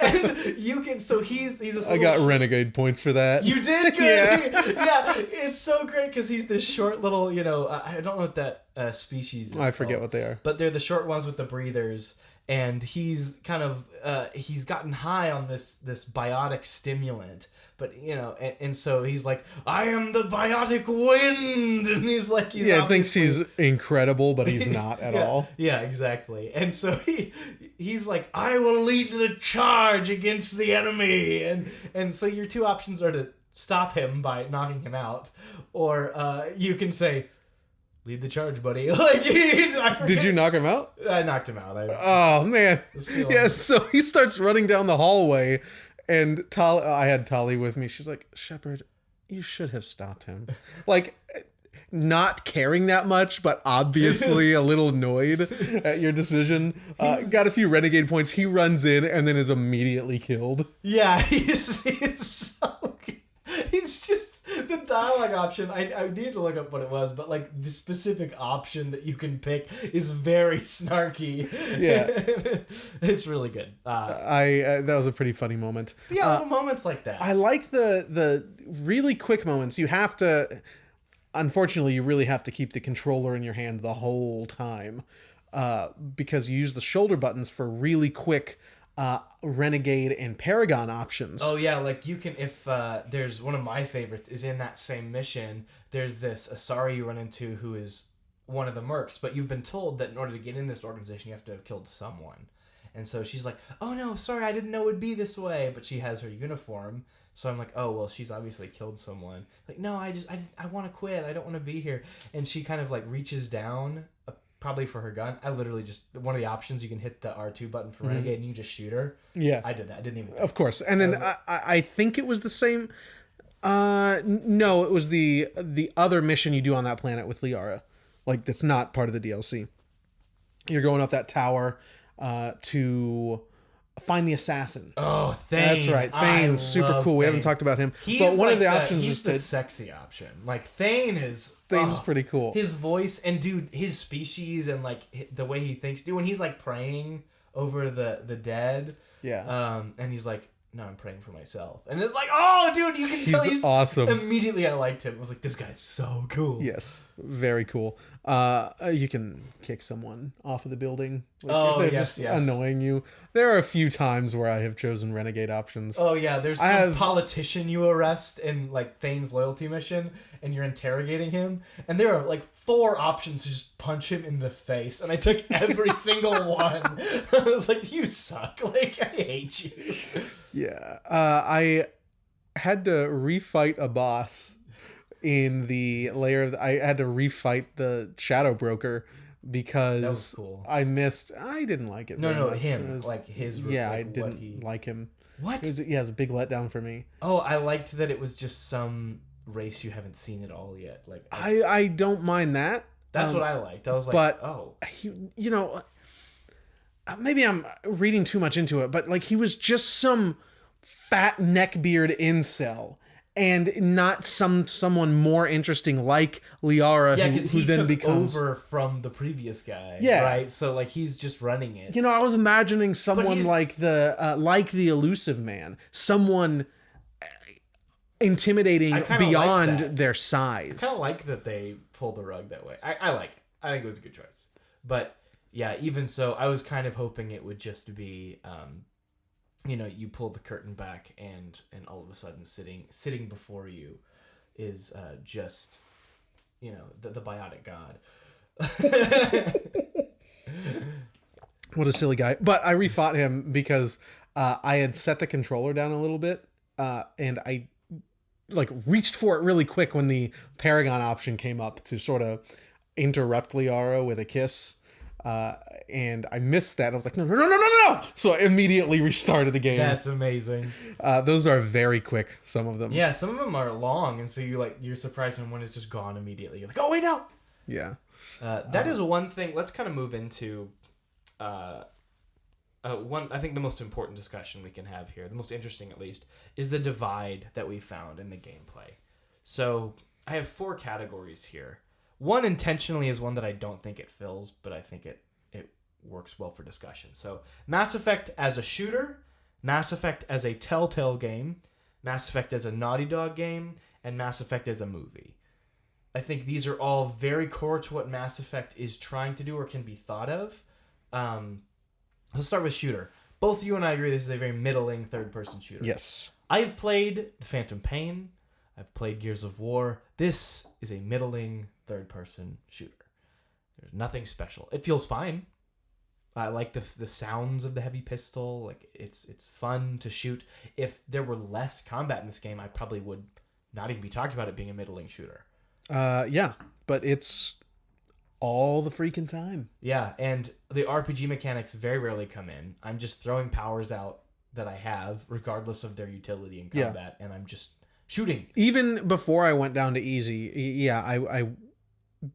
Speaker 2: And you can, so he's this
Speaker 1: I got renegade points for that.
Speaker 2: You did good.
Speaker 1: Yeah.
Speaker 2: It's so great because he's this short little, I don't know what that species is
Speaker 1: I forget
Speaker 2: called,
Speaker 1: what they are.
Speaker 2: but they're the short ones with the breathers. and he's kind of he's gotten high on this biotic stimulant, but and so he's like, I am the biotic wind, and he's like,
Speaker 1: thinks he's incredible, but he's not at all.
Speaker 2: Yeah, exactly. And so he's like, I will lead the charge against the enemy, and so your two options are to stop him by knocking him out, or you can say, lead the charge, buddy.
Speaker 1: Did you knock him out?
Speaker 2: I knocked him out.
Speaker 1: Oh man. Yeah, so he starts running down the hallway, and I had Tali with me. She's like, Shepard, you should have stopped him. Like, not caring that much, but obviously a little annoyed at your decision. Got a few renegade points. He runs in and then is immediately killed.
Speaker 2: Yeah, he's so good. He's just the dialogue option. I need to look up what it was, but like the specific option that you can pick is very snarky.
Speaker 1: Yeah,
Speaker 2: it's really good.
Speaker 1: That was a pretty funny moment.
Speaker 2: Yeah, little moments like that.
Speaker 1: I like the really quick moments. You have to, unfortunately, you really have to keep the controller in your hand the whole time, because you use the shoulder buttons for really quick renegade and paragon options.
Speaker 2: Oh yeah, like you can, if there's one of my favorites is in that same mission. There's this Asari you run into who is one of the mercs, but you've been told that in order to get in this organization you have to have killed someone, and so she's like, oh no, sorry, I didn't know it would be this way, but she has her uniform, so I'm like, oh well, she's obviously killed someone. Like, no, I want to quit, I don't want to be here. And she kind of like reaches down, probably for her gun. I literally just, one of the options, you can hit the R2 button for Renegade and you just shoot her.
Speaker 1: Yeah.
Speaker 2: I did that. I didn't even...
Speaker 1: Of course. And then I think it was the same... no, it was the other mission you do on that planet with Liara. Like, that's not part of the DLC. You're going up that tower to find the assassin.
Speaker 2: Oh, Thane.
Speaker 1: That's right. Thane's super cool. Thane. We haven't talked about him. But one of the options is
Speaker 2: the sexy option. Like, Thane's
Speaker 1: pretty cool.
Speaker 2: His voice and, dude, his species and, like, the way he thinks. Dude, when he's, like, praying over the dead.
Speaker 1: Yeah.
Speaker 2: And he's like, no, I'm praying for myself. And it's like, oh, dude, you can tell he's
Speaker 1: awesome.
Speaker 2: Immediately I liked him. I was like, this guy's so cool.
Speaker 1: Yes. Very cool. You can kick someone off of the building. Like, if they're just annoying you. There are a few times where I have chosen renegade options.
Speaker 2: Oh yeah, there's some politician you arrest in like Thane's loyalty mission, and you're interrogating him, and there are like 4 options to just punch him in the face, and I took every single one. I was like, you suck. Like, I hate you.
Speaker 1: Yeah. I had to refight a boss in the layer. I had to refight the Shadow Broker because
Speaker 2: that was cool.
Speaker 1: I didn't like it.
Speaker 2: No, him. Like his.
Speaker 1: Yeah, like I didn't like him.
Speaker 2: What?
Speaker 1: It was a big letdown for me.
Speaker 2: Oh, I liked that it was just some race you haven't seen at all yet. Like
Speaker 1: I don't mind that.
Speaker 2: That's what I liked. I was like,
Speaker 1: but,
Speaker 2: oh,
Speaker 1: you know, maybe I'm reading too much into it, but like he was just some fat neckbeard incel. And not someone more interesting like Liara, who then becomes
Speaker 2: over from the previous guy.
Speaker 1: Yeah,
Speaker 2: right. So like he's just running it.
Speaker 1: You know, I was imagining someone like the elusive man, someone intimidating beyond their size.
Speaker 2: I kind of like that they pulled the rug that way. I like it. I think it was a good choice. But yeah, even so, I was kind of hoping it would just be. You know, you pull the curtain back and all of a sudden sitting before you is just, you know, the biotic god.
Speaker 1: What a silly guy. But I refought him because I had set the controller down a little bit and I like reached for it really quick when the Paragon option came up to sort of interrupt Liara with a kiss. And I missed that. I was like, no. So I immediately restarted the game.
Speaker 2: That's amazing.
Speaker 1: Those are very quick, some of them.
Speaker 2: Yeah, some of them are long, and so you're surprised when one is just gone immediately. You're like, oh, wait, no!
Speaker 1: Yeah.
Speaker 2: That is one thing. Let's kind of move into I think the most important discussion we can have here, the most interesting at least, is the divide that we found in the gameplay. So I have 4 categories here. One intentionally is one that I don't think it fills, but I think it works well for discussion. So Mass Effect as a shooter, Mass Effect as a Telltale game, Mass Effect as a Naughty Dog game, and Mass Effect as a movie. I think these are all very core to what Mass Effect is trying to do or can be thought of. Let's start with shooter. Both you and I agree this is a very middling third-person shooter.
Speaker 1: Yes.
Speaker 2: I've played The Phantom Pain. I've played Gears of War. This is a middling third-person shooter. There's nothing special. It feels fine. I like the sounds of the heavy pistol. Like it's fun to shoot. If there were less combat in this game, I probably would not even be talking about it being a middling shooter.
Speaker 1: Yeah, but it's all the freaking time.
Speaker 2: Yeah, and the RPG mechanics very rarely come in. I'm just throwing powers out that I have, regardless of their utility in combat, and I'm just shooting.
Speaker 1: Even before I went down to easy, I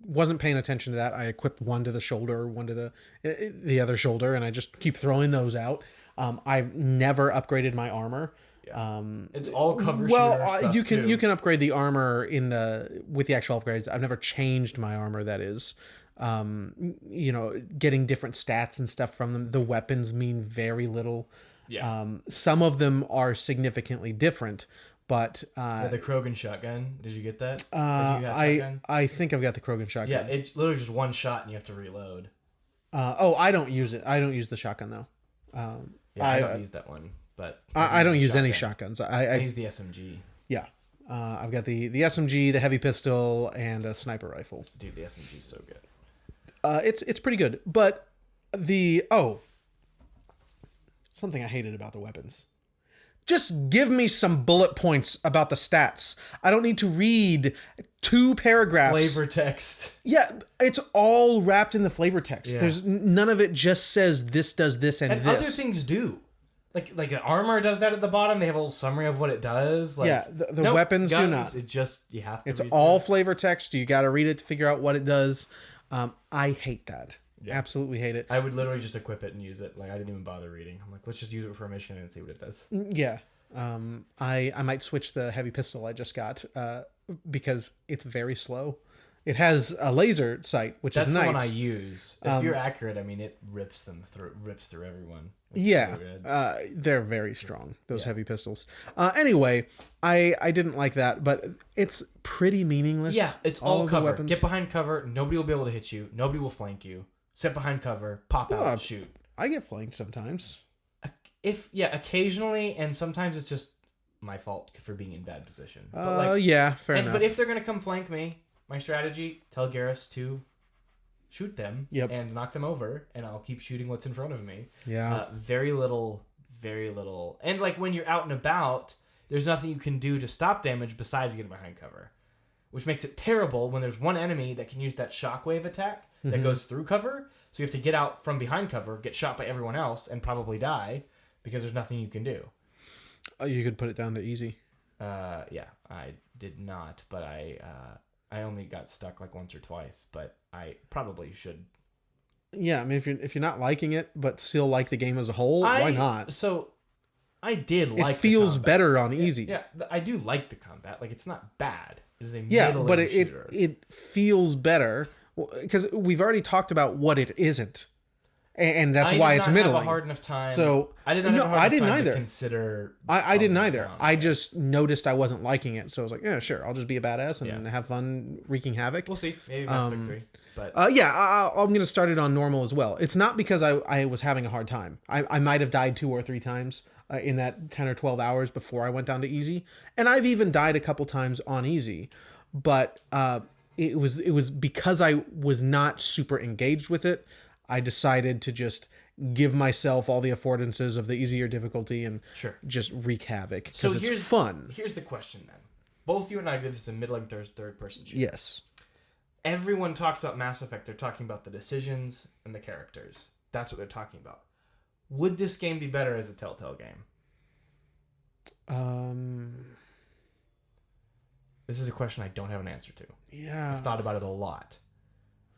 Speaker 1: wasn't paying attention to that. I equipped one to the shoulder, one to the other shoulder, and I just keep throwing those out. I've never upgraded my armor.
Speaker 2: Yeah. It's all cover shooter stuff
Speaker 1: you can
Speaker 2: too.
Speaker 1: upgrade the armor with the actual upgrades. I've never changed my armor. That is, getting different stats and stuff from them. The weapons mean very little.
Speaker 2: Yeah.
Speaker 1: Some of them are significantly different, but
Speaker 2: the Krogan shotgun. Did you get that?
Speaker 1: I think I've got the Krogan shotgun.
Speaker 2: Yeah, it's literally just one shot and you have to reload.
Speaker 1: I don't use it. I don't use the shotgun though.
Speaker 2: I don't use that one, but
Speaker 1: I don't use any shotguns.
Speaker 2: I use the SMG.
Speaker 1: Yeah. I've got the SMG, the heavy pistol, and a sniper rifle.
Speaker 2: Dude, the SMG is so good.
Speaker 1: It's pretty good, but something I hated about the weapons. Just give me some bullet points about the stats. I don't need to read 2 paragraphs.
Speaker 2: Flavor text.
Speaker 1: Yeah, it's all wrapped in the flavor text.
Speaker 2: Yeah.
Speaker 1: There's none of it just says this does this and this.
Speaker 2: Other things do. Like the armor does that at the bottom. They have a little summary of what it does. Like,
Speaker 1: yeah, the weapons
Speaker 2: guns,
Speaker 1: do not.
Speaker 2: It just, you have to
Speaker 1: It's
Speaker 2: read
Speaker 1: all
Speaker 2: that.
Speaker 1: flavor text. You got to read it to figure out what it does. I hate that.
Speaker 2: Yeah.
Speaker 1: Absolutely hate it.
Speaker 2: I would literally just equip it and use it. Like, I didn't even bother reading. I'm like, let's just use it for a mission and see what it does.
Speaker 1: Yeah. I might switch the heavy pistol I just got because it's very slow. It has a laser sight, which is nice.
Speaker 2: That's the one I use. If you're accurate, I mean, it rips through everyone. It's
Speaker 1: yeah,
Speaker 2: so good.
Speaker 1: they're very strong, those heavy pistols. Anyway, I didn't like that, but it's pretty meaningless.
Speaker 2: Yeah, it's all cover.
Speaker 1: Weapons.
Speaker 2: Get behind cover. Nobody will be able to hit you. Nobody will flank you. Sit behind cover. Pop out and shoot.
Speaker 1: I get flanked sometimes.
Speaker 2: Occasionally, and sometimes it's just my fault for being in bad position.
Speaker 1: Fair enough.
Speaker 2: But if they're gonna come flank me, my strategy: tell Garrus to shoot them and knock them over, and I'll keep shooting what's in front of me.
Speaker 1: Yeah.
Speaker 2: Very little. And like when you're out and about, there's nothing you can do to stop damage besides getting behind cover, which makes it terrible when there's one enemy that can use that shockwave attack that goes through cover. So you have to get out from behind cover, get shot by everyone else, and probably die because there's nothing you can do.
Speaker 1: You could put it down to easy.
Speaker 2: Yeah, I did not, but I only got stuck like once or twice, but I probably should.
Speaker 1: Yeah, I mean, if you're not liking it, but still like the game as a whole, why not?
Speaker 2: So, I did like.
Speaker 1: It feels
Speaker 2: the combat.
Speaker 1: better on easy.
Speaker 2: Yeah, I do like the combat. Like, it's not bad. It is a
Speaker 1: but
Speaker 2: shooter.
Speaker 1: it feels better because we've already talked about what it isn't, and that's why it's middling.
Speaker 2: I did not have a hard enough time.
Speaker 1: So
Speaker 2: I did not have a hard enough time
Speaker 1: either.
Speaker 2: to consider.
Speaker 1: I didn't either. I just noticed I wasn't liking it, so I was like, yeah, sure, I'll just be a badass and have fun wreaking havoc.
Speaker 2: We'll see. Maybe Mass Effect 3. But
Speaker 1: I'm gonna start it on normal as well. It's not because I was having a hard time. I might have died 2 or 3 times in that 10 or 12 hours before I went down to easy, and I've even died a couple times on easy, but it was because I was not super engaged with it. I decided to just give myself all the affordances of the easier difficulty and just wreak havoc because it's fun.
Speaker 2: Here's the question then. Both you and I agree this is a middling third person shooter.
Speaker 1: Yes.
Speaker 2: Everyone talks about Mass Effect. They're talking about the decisions and the characters. That's what they're talking about. Would this game be better as a Telltale game? This is a question I don't have an answer to.
Speaker 1: Yeah.
Speaker 2: I've thought about it a lot.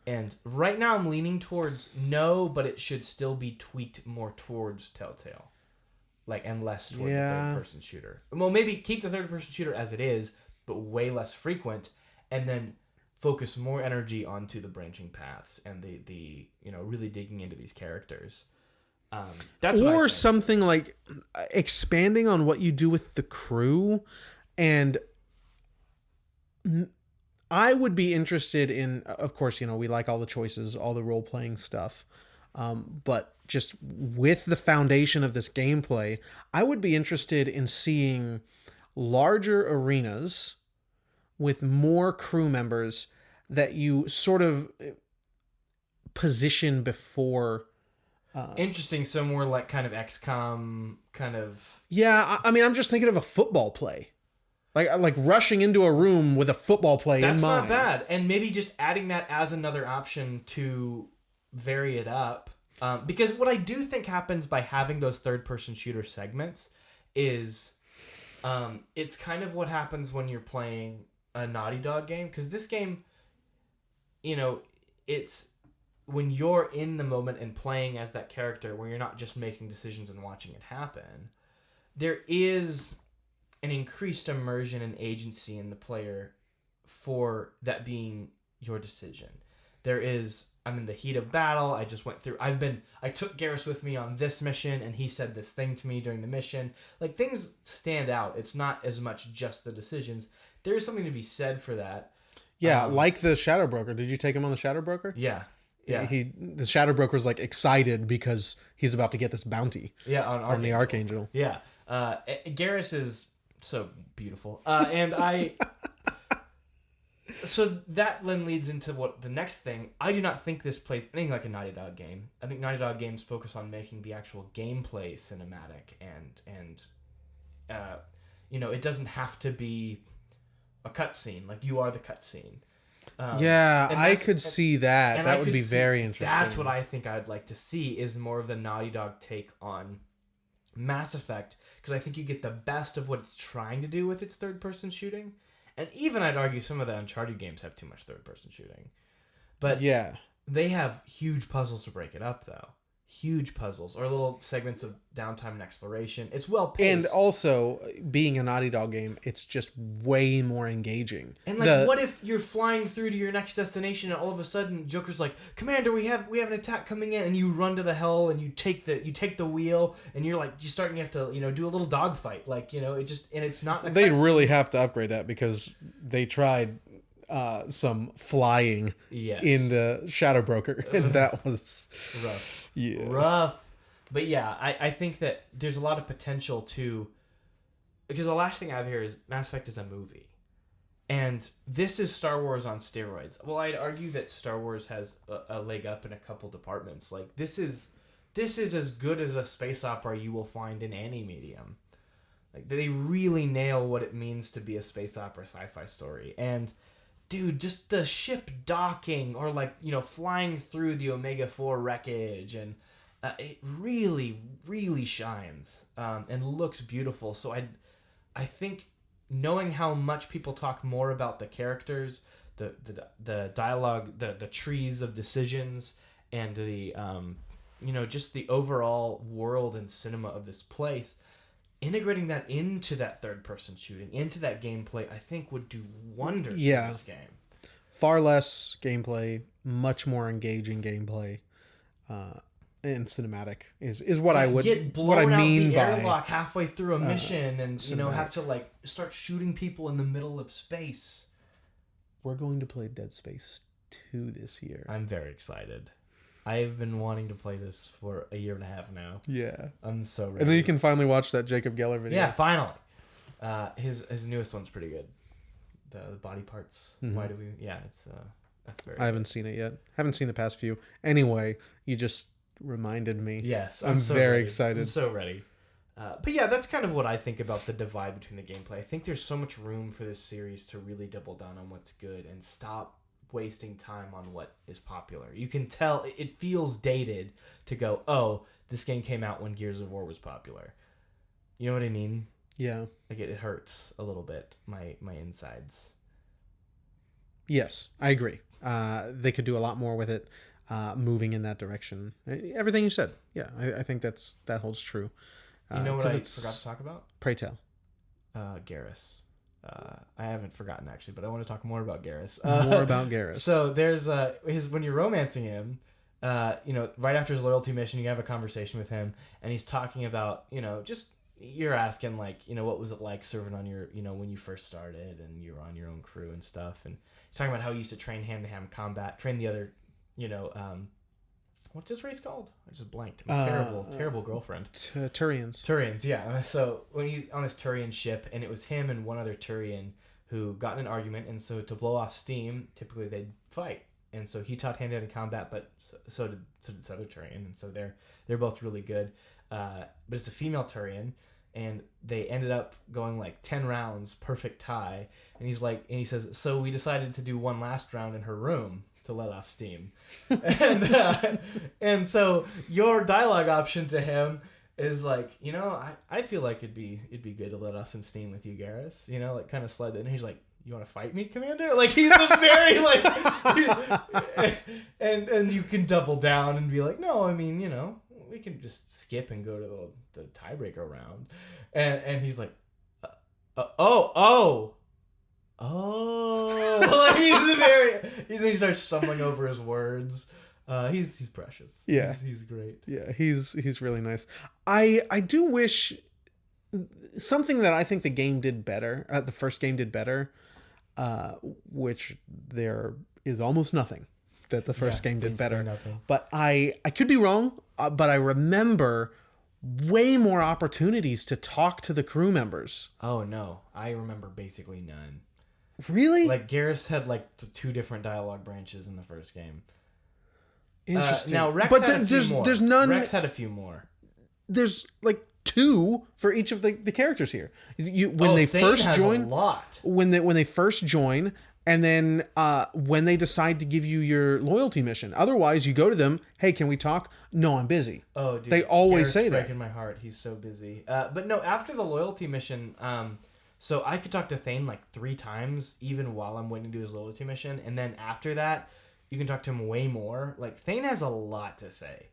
Speaker 2: And right now I'm leaning towards no, but it should still be tweaked more towards Telltale. And less toward the third-person shooter. Well, maybe keep the third-person shooter as it is, but way less frequent, and then focus more energy onto the branching paths and the really digging into these characters. That's
Speaker 1: or something like expanding on what you do with the crew, and I would be interested in, of course, we like all the choices, all the role-playing stuff. But just with the foundation of this gameplay, I would be interested in seeing larger arenas with more crew members that you sort of position before.
Speaker 2: Interesting. So more like kind of XCOM kind of.
Speaker 1: Yeah, I mean, I'm just thinking of a football play. Like rushing into a room with a football play in mind.
Speaker 2: That's not bad. And maybe just adding that as another option to vary it up. Because what I do think happens by having those third-person shooter segments is it's kind of what happens when you're playing a Naughty Dog game. Because this game, it's when you're in the moment and playing as that character where you're not just making decisions and watching it happen, there is an increased immersion and agency in the player for that being your decision. I'm in the heat of battle. I just went through. I took Garrus with me on this mission, and he said this thing to me during the mission. Like, things stand out. It's not as much just the decisions. There's something to be said for that.
Speaker 1: Yeah, like the Shadow Broker. Did you take him on the Shadow Broker?
Speaker 2: Yeah.
Speaker 1: The Shadow Broker's like excited because he's about to get this bounty.
Speaker 2: Yeah, on
Speaker 1: the Archangel.
Speaker 2: Yeah. Garrus is so beautiful. And I. So that then leads into what the next thing. I do not think this plays anything like a Naughty Dog game. I think Naughty Dog games focus on making the actual gameplay cinematic and it doesn't have to be a cutscene. Like, you are the cutscene.
Speaker 1: I could see that. That would be very interesting.
Speaker 2: That's what I think I'd like to see, is more of the Naughty Dog take on Mass Effect, because I think you get the best of what it's trying to do with its third-person shooting. And even I'd argue some of the Uncharted games have too much third-person shooting. But
Speaker 1: yeah,
Speaker 2: they have huge puzzles to break it up, though. Huge puzzles, or little segments of downtime and exploration. It's well paced.
Speaker 1: And also, being a Naughty Dog game, it's just way more engaging.
Speaker 2: And what if you're flying through to your next destination, and all of a sudden Joker's like, "Commander, we have an attack coming in," and you run to the hell and you take the wheel, and you're like, you have to do a little dogfight, it's not.
Speaker 1: They really have to upgrade that, because they tried some flying in the Shadow Broker, and that was
Speaker 2: rough.
Speaker 1: Yeah.
Speaker 2: Rough. But yeah, I think that there's a lot of potential because the last thing I have here is Mass Effect is a movie. And this is Star Wars on steroids. Well, I'd argue that Star Wars has a leg up in a couple departments. Like, this is as good as a space opera you will find in any medium. Like, they really nail what it means to be a space opera sci-fi story. And dude, just the ship docking or flying through the Omega 4 wreckage, and it really, really shines and looks beautiful. So I think knowing how much people talk more about the characters, the dialogue, the trees of decisions, and the just the overall world and cinema of this place, integrating that into that third-person shooting, into that gameplay, I think would do wonders for this game.
Speaker 1: Far less gameplay, much more engaging gameplay, and cinematic is what I would
Speaker 2: get blown
Speaker 1: what I mean
Speaker 2: out the
Speaker 1: by
Speaker 2: airlock halfway through a mission, and
Speaker 1: cinematic.
Speaker 2: Have to start shooting people in the middle of space.
Speaker 1: We're going to play Dead Space 2 this year.
Speaker 2: I'm very excited. I've been wanting to play this for a year and a half now.
Speaker 1: Yeah. I'm
Speaker 2: so ready.
Speaker 1: And then you can finally watch that Jacob Geller video.
Speaker 2: Yeah, finally. His newest one's pretty good. The body parts.
Speaker 1: Mm-hmm.
Speaker 2: Why do we... Yeah, that's very
Speaker 1: I haven't seen it yet. Haven't seen the past few. Anyway, you just reminded me.
Speaker 2: Yes.
Speaker 1: I'm
Speaker 2: so
Speaker 1: very
Speaker 2: ready.
Speaker 1: excited.
Speaker 2: I'm so ready. But yeah, that's kind of what I think about the divide between the gameplay. I think there's so much room for this series to really double down on what's good and stop wasting time on what is popular. You can tell it feels dated to go, oh, this game came out when Gears of War was popular. You know what I mean?
Speaker 1: Yeah.
Speaker 2: Like it hurts a little bit, my insides.
Speaker 1: Yes, I agree. They could do a lot more with it, moving in that direction. Everything you said. Yeah, I think that holds true.
Speaker 2: You know what I forgot to talk about?
Speaker 1: Pray tell.
Speaker 2: Garrus. I haven't forgotten actually, but I want to talk more about Garrus.
Speaker 1: More about Garrus.
Speaker 2: So there's when you're romancing him, right after his loyalty mission, you have a conversation with him, and he's talking about, just you're asking what was it like serving on your, when you first started and you were on your own crew and stuff, and he's talking about how he used to train hand-to-hand combat, train the other, what's his race called? I just blanked. My terrible girlfriend.
Speaker 1: Turians.
Speaker 2: Turians, yeah. So when he's on this Turian ship, and it was him and one other Turian who got in an argument, and so to blow off steam, typically they'd fight. And so he taught hand-to-hand combat, but so did this other Turian, and so they're both really good. But it's a female Turian, and they ended up going like 10 rounds, perfect tie. And he says, so we decided to do one last round in her room to let off steam. And so your dialogue option to him is like, I feel like it'd be good to let off some steam with you, Garrus. Like kind of slide that. And he's like, you want to fight me, Commander? Like he's just very like, and you can double down and be like, no, I mean, we can just skip and go to the tiebreaker round. And he's like, oh. Like he starts stumbling over his words. He's precious.
Speaker 1: Yeah.
Speaker 2: He's great.
Speaker 1: Yeah, he's really nice. I do wish something that I think the game did better, the first game did better, which there is almost nothing that the first game did better.
Speaker 2: Nothing.
Speaker 1: But I could be wrong, but I remember way more opportunities to talk to the crew members.
Speaker 2: Oh no, I remember basically none.
Speaker 1: Really?
Speaker 2: Like Garrus had like 2 different dialogue branches in the first game.
Speaker 1: Interesting.
Speaker 2: Now Rex
Speaker 1: but
Speaker 2: had a few more.
Speaker 1: There's none.
Speaker 2: Rex had a few more.
Speaker 1: There's like 2 for each of the characters here. When they
Speaker 2: Thane
Speaker 1: first
Speaker 2: has
Speaker 1: join,
Speaker 2: a lot.
Speaker 1: when they first join, and then when they decide to give you your loyalty mission. Otherwise, you go to them. Hey, can we talk? No, I'm busy.
Speaker 2: Oh, dude,
Speaker 1: they always
Speaker 2: Garrus
Speaker 1: say that.
Speaker 2: Breaking my heart. He's so busy. But no, after the loyalty mission, so I could talk to Thane like 3 times, even while I'm waiting to do his loyalty mission, and then after that, you can talk to him way more. Like Thane has a lot to say,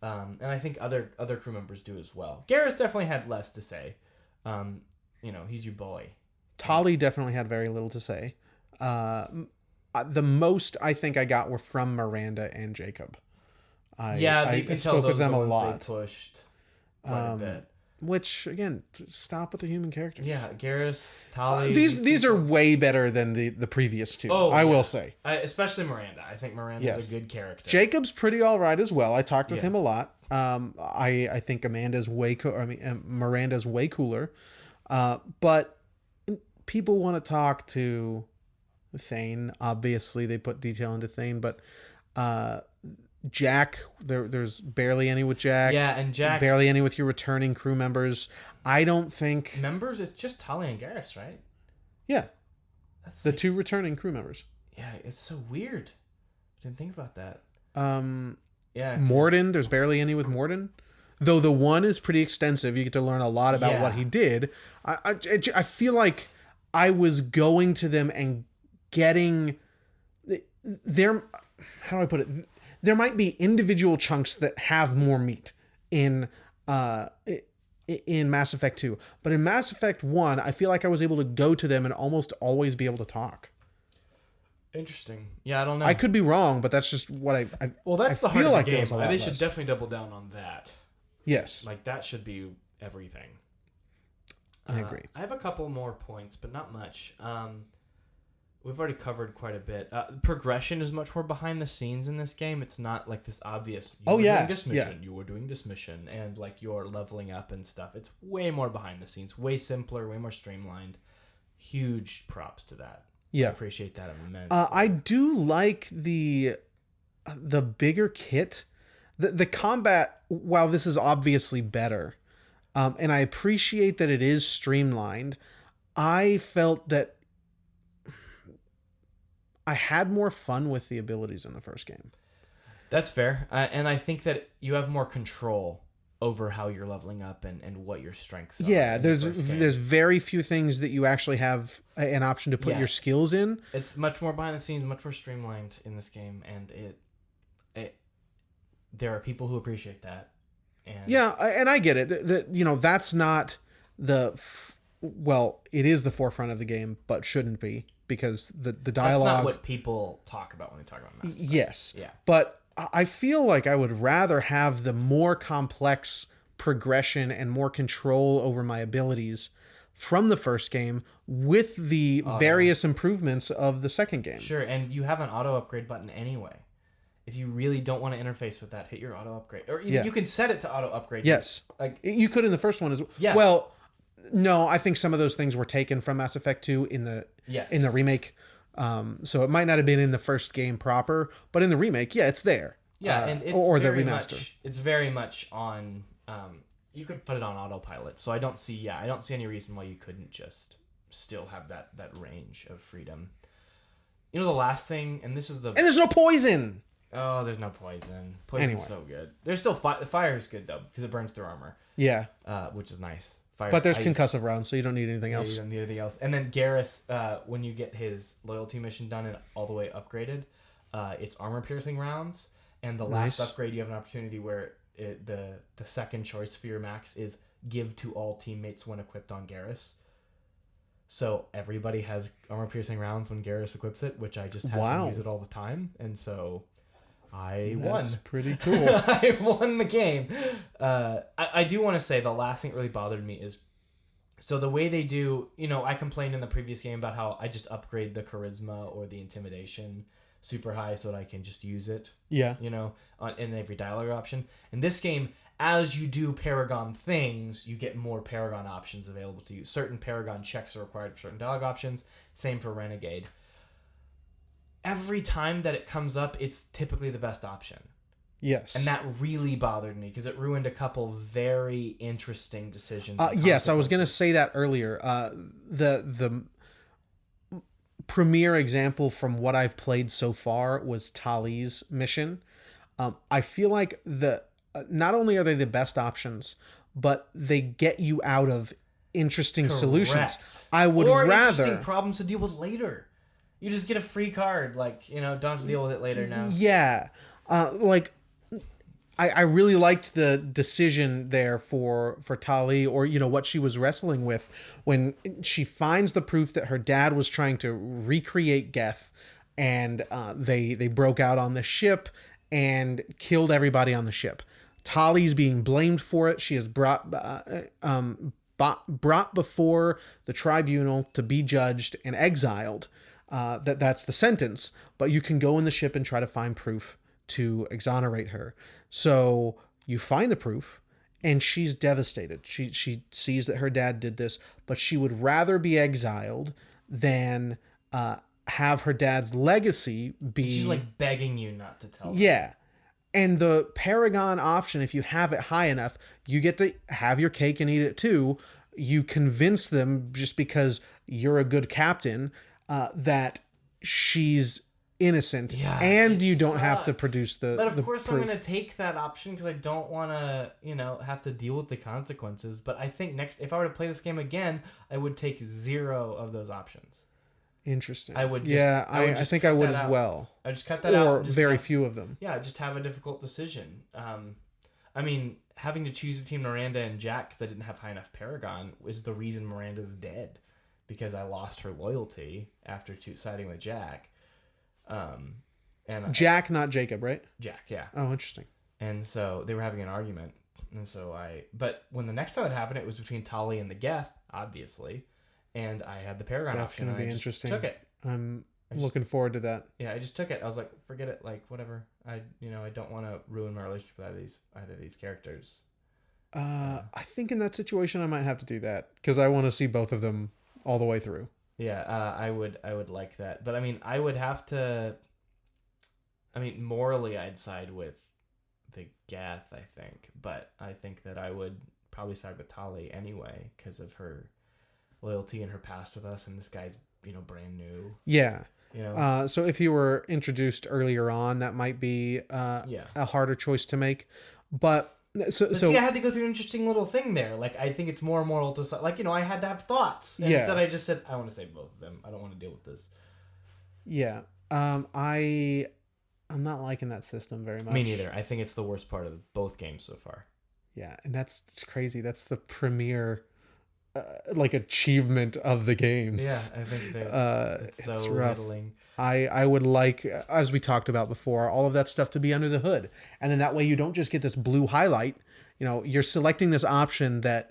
Speaker 2: and I think other crew members do as well. Garrus definitely had less to say. He's your boy.
Speaker 1: Tali definitely had very little to say. The most I think I got were from Miranda and Jacob.
Speaker 2: You can tell
Speaker 1: spoke
Speaker 2: those
Speaker 1: with them
Speaker 2: are the
Speaker 1: a
Speaker 2: ones
Speaker 1: lot.
Speaker 2: they pushed quite a bit.
Speaker 1: Which again, stop with the human characters.
Speaker 2: Yeah, Garrus, Tali.
Speaker 1: These are way better than the previous 2. I will say,
Speaker 2: especially Miranda. I think Miranda's a good character.
Speaker 1: Jacob's pretty all right as well. I talked with him a lot. I think Miranda's way cooler. But people want to talk to Thane. Obviously, they put detail into Thane, but Jack, there's barely any with Jack.
Speaker 2: Yeah, and Jack
Speaker 1: barely any with your returning crew members. I don't think
Speaker 2: members. It's just Tali and Garrus, right?
Speaker 1: Yeah,
Speaker 2: that's
Speaker 1: the 2 returning crew members.
Speaker 2: Yeah, it's so weird. I didn't think about that.
Speaker 1: Yeah, Morden. There's barely any with Morden, though the 1 is pretty extensive. You get to learn a lot about what he did. I feel like I was going to them and getting their. How do I put it? There might be individual chunks that have more meat in Mass Effect 2. But in Mass Effect 1, I feel like I was able to go to them and almost always be able to talk.
Speaker 2: Interesting. Yeah, I don't know.
Speaker 1: I could be wrong, but that's just what I
Speaker 2: well, that's
Speaker 1: I
Speaker 2: the heart of
Speaker 1: like
Speaker 2: the game. They
Speaker 1: less.
Speaker 2: should definitely double down on that.
Speaker 1: Yes.
Speaker 2: Like, that should be everything.
Speaker 1: I agree.
Speaker 2: I have a couple more points, but not much. We've already covered quite a bit. Progression is much more behind the scenes in this game. It's not like this obvious. You were doing this mission. You were doing this mission, and like you're leveling up and stuff. It's way more behind the scenes, way simpler, way more streamlined. Huge props to that.
Speaker 1: Yeah,
Speaker 2: I appreciate that immensely.
Speaker 1: I do like the bigger kit, the combat. While this is obviously better, and I appreciate that it is streamlined, I felt that I had more fun with the abilities in the first game.
Speaker 2: That's fair. And I think that you have more control over how you're leveling up and what your strengths are.
Speaker 1: Yeah, there's very few things that you actually have an option to put your skills in. It's
Speaker 2: much more behind the scenes, much more streamlined in this game, and it there are people who appreciate that. And
Speaker 1: and I get it. That's not it is the forefront of the game, but shouldn't be. Because the dialogue...
Speaker 2: That's not what people talk about when they talk about Mass Effect.
Speaker 1: Yes.
Speaker 2: Yeah.
Speaker 1: But I feel like I would rather have the more complex progression and more control over my abilities from the first game with the various improvements of the second game.
Speaker 2: Sure, and you have an auto upgrade button anyway. if you really don't want to interface with that, hit your auto upgrade, or even
Speaker 1: Yeah.
Speaker 2: you can set it to auto upgrade.
Speaker 1: Yes,
Speaker 2: like
Speaker 1: you could in the first one as well.
Speaker 2: Yeah.
Speaker 1: Well, no, I think some of those things were taken from Mass Effect 2 in the remake. So it might not have been in the first game proper, but in the remake, yeah, it's there.
Speaker 2: Yeah, and it's
Speaker 1: or the
Speaker 2: very
Speaker 1: remaster.
Speaker 2: It's very much on. You could put it on autopilot, so I don't see any reason why you couldn't just still have that range of freedom. You know, the last thing, and this is the...
Speaker 1: And there's no poison!
Speaker 2: Oh, there's no poison. Poison's
Speaker 1: Anyway.
Speaker 2: so good. There's still fire is good, though, because it burns through armor.
Speaker 1: Yeah.
Speaker 2: Which is nice. Fire,
Speaker 1: But there's concussive rounds, so you don't need anything else.
Speaker 2: You don't need anything else. And then Garrus, when you get his loyalty mission done and all the way upgraded, it's armor-piercing rounds. And the last upgrade, you have an opportunity where the second choice for your max is give to all teammates when equipped on Garrus. So everybody has armor-piercing rounds when Garrus equips it, which I just have to use it all the time. And so I won.
Speaker 1: That's pretty cool.
Speaker 2: I won the game. I do want to say the last thing that really bothered me is, so the way they do, I complained in the previous game about how I just upgrade the charisma or the intimidation super high so that I can just use it.
Speaker 1: Yeah.
Speaker 2: In every dialogue option. In this game, as you do Paragon things, you get more Paragon options available to you. Certain Paragon checks are required for certain dialogue options. Same for Renegade. Every time that it comes up, it's typically the best option.
Speaker 1: Yes.
Speaker 2: And that really bothered me because it ruined a couple very interesting decisions.
Speaker 1: Yes, I was going to say that earlier. The premier example from what I've played so far was Tali's mission. I feel like not only are they the best options, but they get you out of interesting solutions. I would rather
Speaker 2: interesting problems to deal with later. You just get a free card, don't have to deal with it later now.
Speaker 1: Yeah, I really liked the decision there for Tali, or what she was wrestling with when she finds the proof that her dad was trying to recreate Geth, and they broke out on the ship and killed everybody on the ship. Tali's being blamed for it. She is brought before the tribunal to be judged and exiled. That's the sentence. But you can go in the ship and try to find proof to exonerate her. So you find the proof, and she's devastated. She sees that her dad did this, but she would rather be exiled than have her dad's legacy be...
Speaker 2: She's begging you not to tell her.
Speaker 1: Yeah. And the Paragon option, if you have it high enough, you get to have your cake and eat it too. You convince them, just because you're a good captain, that she's innocent, and you don't have to produce the
Speaker 2: But of course
Speaker 1: proof.
Speaker 2: I'm going to take that option because I don't want to, have to deal with the consequences. But I think if I were to play this game again, I would take 0 of those options.
Speaker 1: Interesting.
Speaker 2: I would just,
Speaker 1: I think I would as well.
Speaker 2: I just cut that out.
Speaker 1: Or very few of them.
Speaker 2: Yeah, just have a difficult decision. I mean, having to choose between Miranda and Jack because I didn't have high enough Paragon was the reason Miranda's dead, because I lost her loyalty after siding with Jack. And
Speaker 1: Jack, not Jacob, right?
Speaker 2: Jack, yeah.
Speaker 1: Oh, interesting.
Speaker 2: And so they were having an argument, and so but when the next time it happened, it was between Tali and the Geth, obviously. And I had the Paragon
Speaker 1: That's
Speaker 2: option.
Speaker 1: That's going to be interesting.
Speaker 2: Took it.
Speaker 1: I'm looking forward to that.
Speaker 2: Yeah, I just took it. I was like, forget it. Whatever. I don't want to ruin my relationship with either of these characters.
Speaker 1: I think in that situation, I might have to do that because I want to see both of them all the way through.
Speaker 2: Yeah, I would like that. But I mean, I would have to. I mean, morally, I'd side with the Geth, I think. But I think that I would probably side with Tali anyway because of her loyalty and her past with us, and this guy's brand new.
Speaker 1: Yeah. So if you were introduced earlier on, that might be a harder choice to make. But
Speaker 2: see, I had to go through an interesting little thing there. I think it's more moral to I had to have thoughts. And instead, I just said I want to save both of them. I don't want to deal with this.
Speaker 1: Yeah. I'm not liking that system very much.
Speaker 2: Me neither. I think it's the worst part of both games so far.
Speaker 1: Yeah, and it's crazy. That's the premier achievement of the games.
Speaker 2: Yeah, I think that it's so
Speaker 1: rough.
Speaker 2: riddling.
Speaker 1: I would like, as we talked about before, all of that stuff to be under the hood, and then that way you don't just get this blue highlight. You're selecting this option that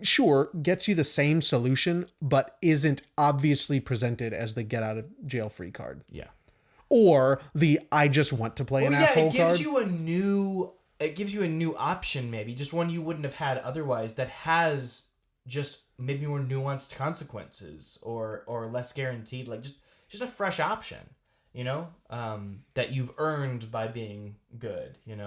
Speaker 1: sure gets you the same solution, but isn't obviously presented as the get out of jail free card.
Speaker 2: Yeah.
Speaker 1: or the I just want to play an asshole card.
Speaker 2: It gives you a new option, maybe just one you wouldn't have had otherwise, that has just maybe more nuanced consequences or less guaranteed, like just a fresh option, that you've earned by being good,
Speaker 1: and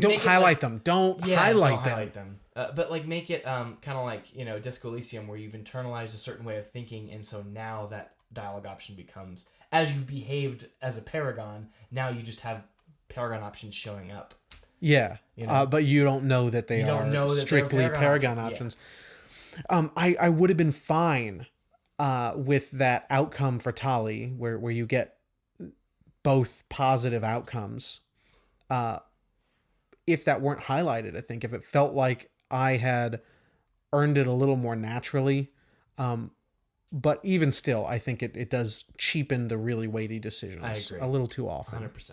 Speaker 1: don't highlight them. Don't highlight them.
Speaker 2: But like make it kind of like Disco Elysium, where you've internalized a certain way of thinking, and so now that dialogue option becomes, as you've behaved as a paragon, now you just have paragon options showing up.
Speaker 1: Yeah, but you don't know that they are strictly paragon options. Yeah. I would have been fine with that outcome for Tali, where you get both positive outcomes. If that weren't highlighted, I think if it felt like I had earned it a little more naturally. But even still, I think it does cheapen the really weighty decisions.
Speaker 2: I agree.
Speaker 1: A little too often.
Speaker 2: 100%.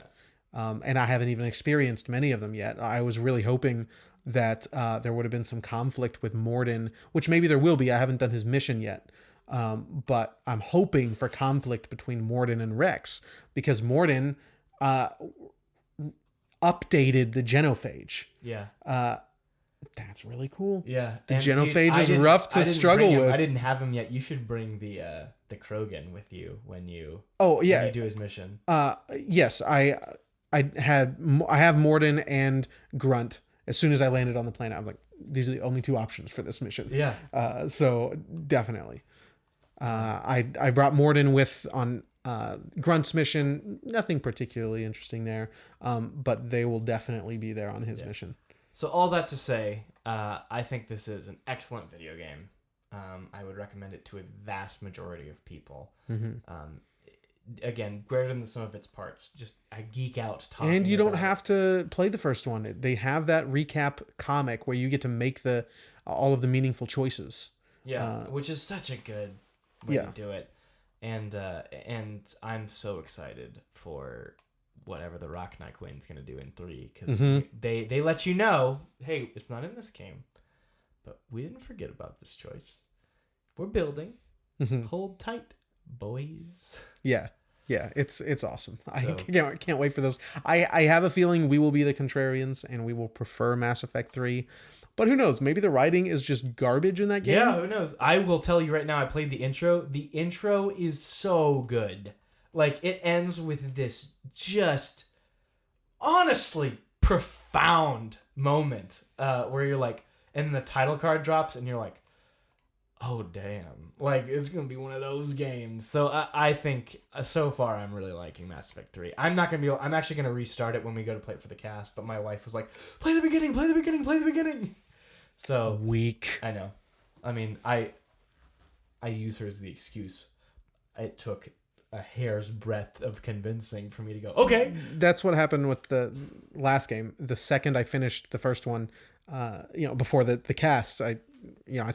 Speaker 1: And I haven't even experienced many of them yet. I was really hoping that there would have been some conflict with Morden, which maybe there will be. I haven't done his mission yet. But I'm hoping for conflict between Morden and Rex, because Morden updated the genophage.
Speaker 2: Yeah.
Speaker 1: That's really cool.
Speaker 2: Yeah.
Speaker 1: The genophage is rough to struggle with.
Speaker 2: I didn't have him yet. You should bring the Krogan with you when you
Speaker 1: when you
Speaker 2: do his mission.
Speaker 1: Yes, I have Morden and Grunt. As soon as I landed on the planet, I was like, these are the only two options for this mission.
Speaker 2: Yeah.
Speaker 1: So definitely. I brought Morden with on Grunt's mission. Nothing particularly interesting there. But they will definitely be there on his mission.
Speaker 2: So all that to say, I think this is an excellent video game. I would recommend it to a vast majority of people. Mm-hmm. Again, greater than the sum of its parts. Just I geek out talking.
Speaker 1: And you don't have to play the first one. They have that recap comic where you get to make all of the meaningful choices.
Speaker 2: Yeah, which is such a good way to do it. And I'm so excited for whatever the Rock Knight Queen's going to do in 3, because they let you know, hey, it's not in this game, but we didn't forget about this choice. We're building. Hold tight, boys.
Speaker 1: Yeah, it's awesome. I can't wait for those. I have a feeling we will be the contrarians and we will prefer Mass Effect 3. But who knows? Maybe the writing is just garbage in that game.
Speaker 2: Yeah, who knows? I will tell you right now, I played the intro. The intro is so good. Like, it ends with this just honestly profound moment where you're like, and the title card drops and you're like, oh, damn. Like, it's going to be one of those games. So I think so far I'm really liking Mass Effect 3. I'm actually going to restart it when we go to play it for the cast. But my wife was like, play the beginning, play the beginning, play the beginning. So
Speaker 1: weak.
Speaker 2: I know. I mean, I use her as the excuse. It took a hair's breadth of convincing for me to go, okay.
Speaker 1: That's what happened with the last game. The second I finished the first one, before the cast, I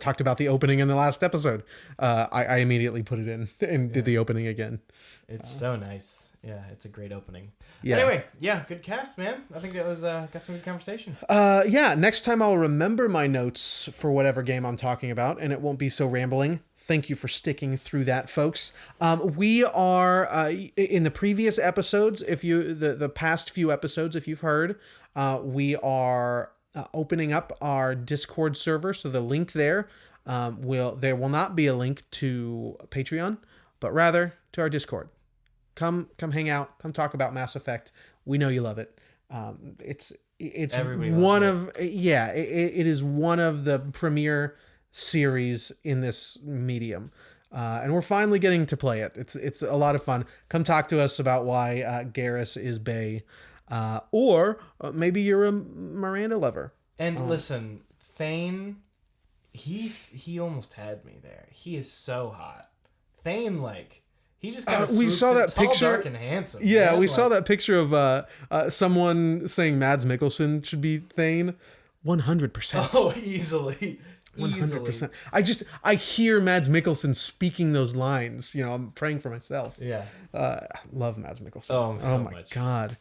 Speaker 1: talked about the opening in the last episode. I immediately put it in and did the opening again.
Speaker 2: It's so nice. Yeah, it's a great opening.
Speaker 1: Yeah.
Speaker 2: Anyway, good cast, man. I think that was got some good conversation.
Speaker 1: Next time I'll remember my notes for whatever game I'm talking about, and it won't be so rambling. Thank you for sticking through that, folks. We are in the previous episodes. If you the past few episodes, if you've heard, we are opening up our Discord server. So the link there will not be a link to Patreon, but rather to our Discord. Come hang out. Come talk about Mass Effect. We know you love it. It's
Speaker 2: Everybody
Speaker 1: one of it is one of the premier series in this medium, and we're finally getting to play it. It's a lot of fun. Come talk to us about why Garrus is bae, or maybe you're a Miranda lover.
Speaker 2: And listen, Thane, he almost had me there. He is so hot. Thane, like, he just got
Speaker 1: we saw that
Speaker 2: tall,
Speaker 1: picture,
Speaker 2: dark, and handsome.
Speaker 1: Yeah, man. We saw that picture of someone saying Mads Mikkelsen should be Thane. 100%.
Speaker 2: Oh, easily.
Speaker 1: 100%. I hear Mads Mikkelsen speaking those lines. I'm praying for myself.
Speaker 2: Yeah.
Speaker 1: I love Mads Mikkelsen.
Speaker 2: Oh
Speaker 1: my
Speaker 2: much.
Speaker 1: God.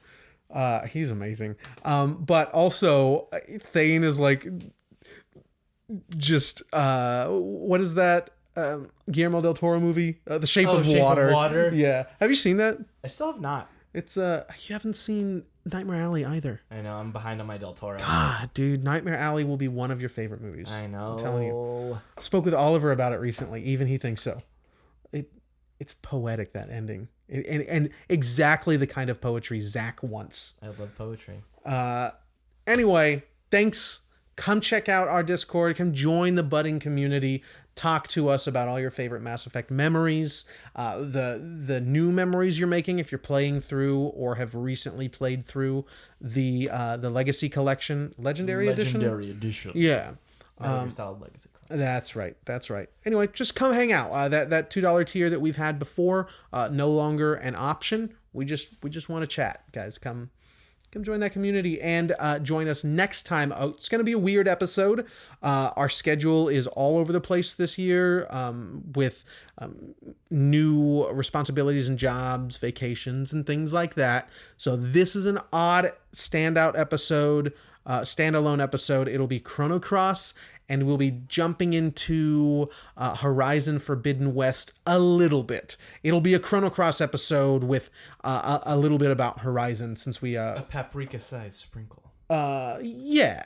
Speaker 1: He's amazing. But also Thane is like just what is that? Guillermo del Toro movie, The Shape of
Speaker 2: Shape of
Speaker 1: Water.
Speaker 2: Water.
Speaker 1: Yeah. Have you seen that?
Speaker 2: I still have not.
Speaker 1: It's you haven't seen Nightmare Alley either.
Speaker 2: I know, I'm behind on my Del Toro.
Speaker 1: God, dude, Nightmare Alley will be one of your favorite movies.
Speaker 2: I know.
Speaker 1: I'm telling you. Spoke with Oliver about it recently. Even he thinks so. It's poetic, that ending. And exactly the kind of poetry Zach wants.
Speaker 2: I love poetry.
Speaker 1: Anyway, thanks. Come check out our Discord. Come join the budding community. Talk to us about all your favorite Mass Effect memories, the new memories you're making if you're playing through or have recently played through the Legacy Collection, Legendary Edition. Yeah.
Speaker 2: Style Legacy.
Speaker 1: That's right. Anyway, just come hang out. That $2 tier that we've had before, no longer an option. We just want to chat, guys. Come join that community and join us next time. It's going to be a weird episode. Our schedule is all over the place this year with new responsibilities and jobs, vacations, and things like that. So this is an odd standalone episode. It'll be Chrono Cross, and we'll be jumping into Horizon Forbidden West a little bit. It'll be a Chrono Cross episode with a little bit about Horizon, since we...
Speaker 2: a paprika-sized sprinkle.
Speaker 1: Yeah.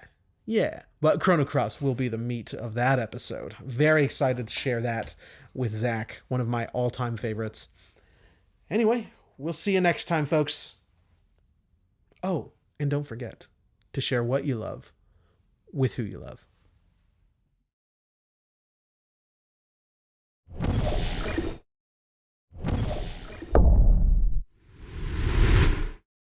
Speaker 1: But Chrono Cross will be the meat of that episode. Very excited to share that with Zach, one of my all-time favorites. Anyway, we'll see you next time, folks. Oh, and don't forget to share what you love with who you love.